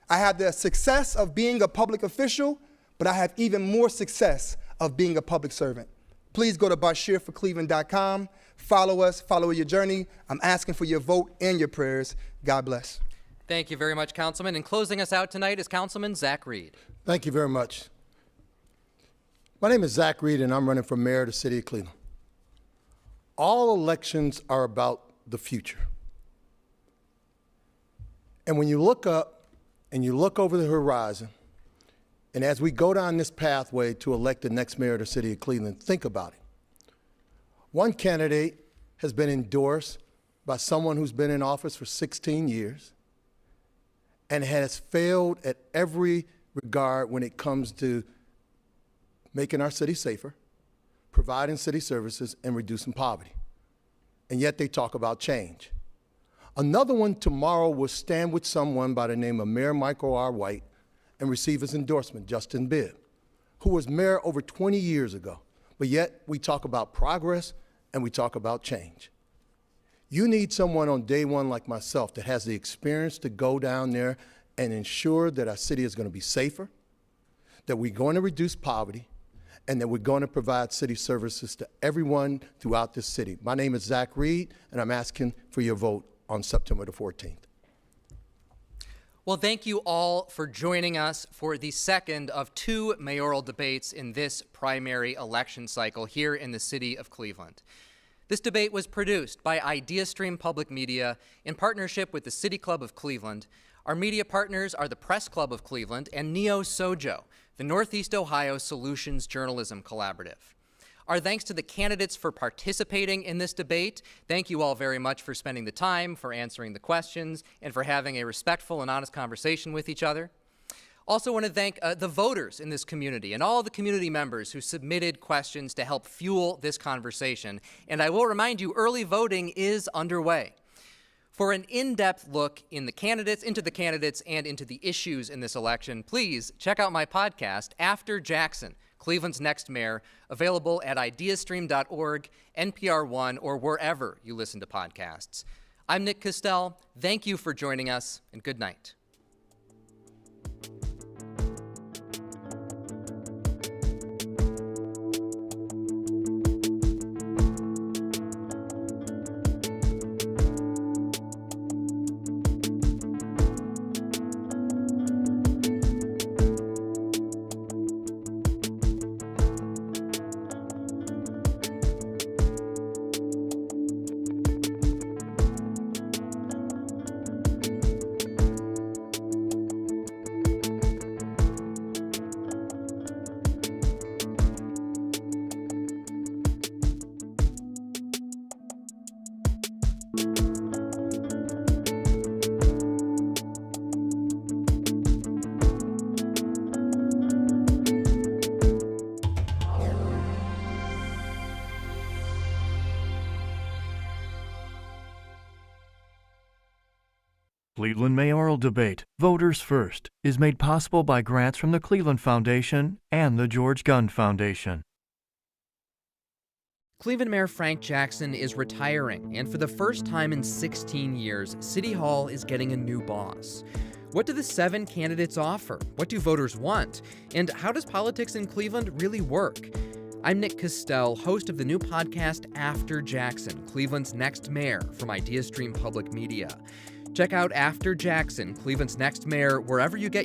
I had the success of being a public official, but I have even more success of being a public servant. Please go to BashirForCleveland.com, follow us, follow your journey. I'm asking for your vote and your prayers. God bless. Thank you very much, Councilman. And closing us out tonight is Councilman Zach Reed. Thank you very much. My name is Zach Reed, and I'm running for mayor of the city of Cleveland. All elections are about the future. And when you look up and you look over the horizon, and as we go down this pathway to elect the next mayor of the city of Cleveland, think about it. One candidate has been endorsed by someone who's been in office for 16 years and has failed at every regard when it comes to making our city safer, providing city services, and reducing poverty. And yet they talk about change. Another one tomorrow will stand with someone by the name of Mayor Michael R. White and receive his endorsement, Justin Bibb, who was mayor over 20 years ago. But yet we talk about progress and we talk about change. You need someone on day one like myself that has the experience to go down there and ensure that our city is going to be safer, that we're going to reduce poverty, and that we're going to provide city services to everyone throughout this city. My name is Zach Reed, and I'm asking for your vote on September the 14th. Well, thank you all for joining us for the second of 2 mayoral debates in this primary election cycle here in the city of Cleveland. This debate was produced by Ideastream Public Media in partnership with the City Club of Cleveland. Our media partners are the Press Club of Cleveland and Neo Sojo, the Northeast Ohio Solutions Journalism Collaborative. Our thanks to the candidates for participating in this debate. Thank you all very much for spending the time, for answering the questions, and for having a respectful and honest conversation with each other. Also want to thank the voters in this community and all the community members who submitted questions to help fuel this conversation. And I will remind you, early voting is underway. For an in-depth look into the candidates and into the issues in this election, please check out my podcast, After Jackson, Cleveland's Next Mayor, available at ideastream.org, NPR One, or wherever you listen to podcasts. I'm Nick Costell. Thank you for joining us, and good night. Cleveland Mayoral Debate, Voters First, is made possible by grants from the Cleveland Foundation and the George Gund Foundation. Cleveland Mayor Frank Jackson is retiring, and for the first time in 16 years, City Hall is getting a new boss. What do the 7 candidates offer? What do voters want? And how does politics in Cleveland really work? I'm Nick Costell, host of the new podcast After Jackson, Cleveland's Next Mayor from Ideastream Public Media. Check out After Jackson, Cleveland's Next Mayor, wherever you get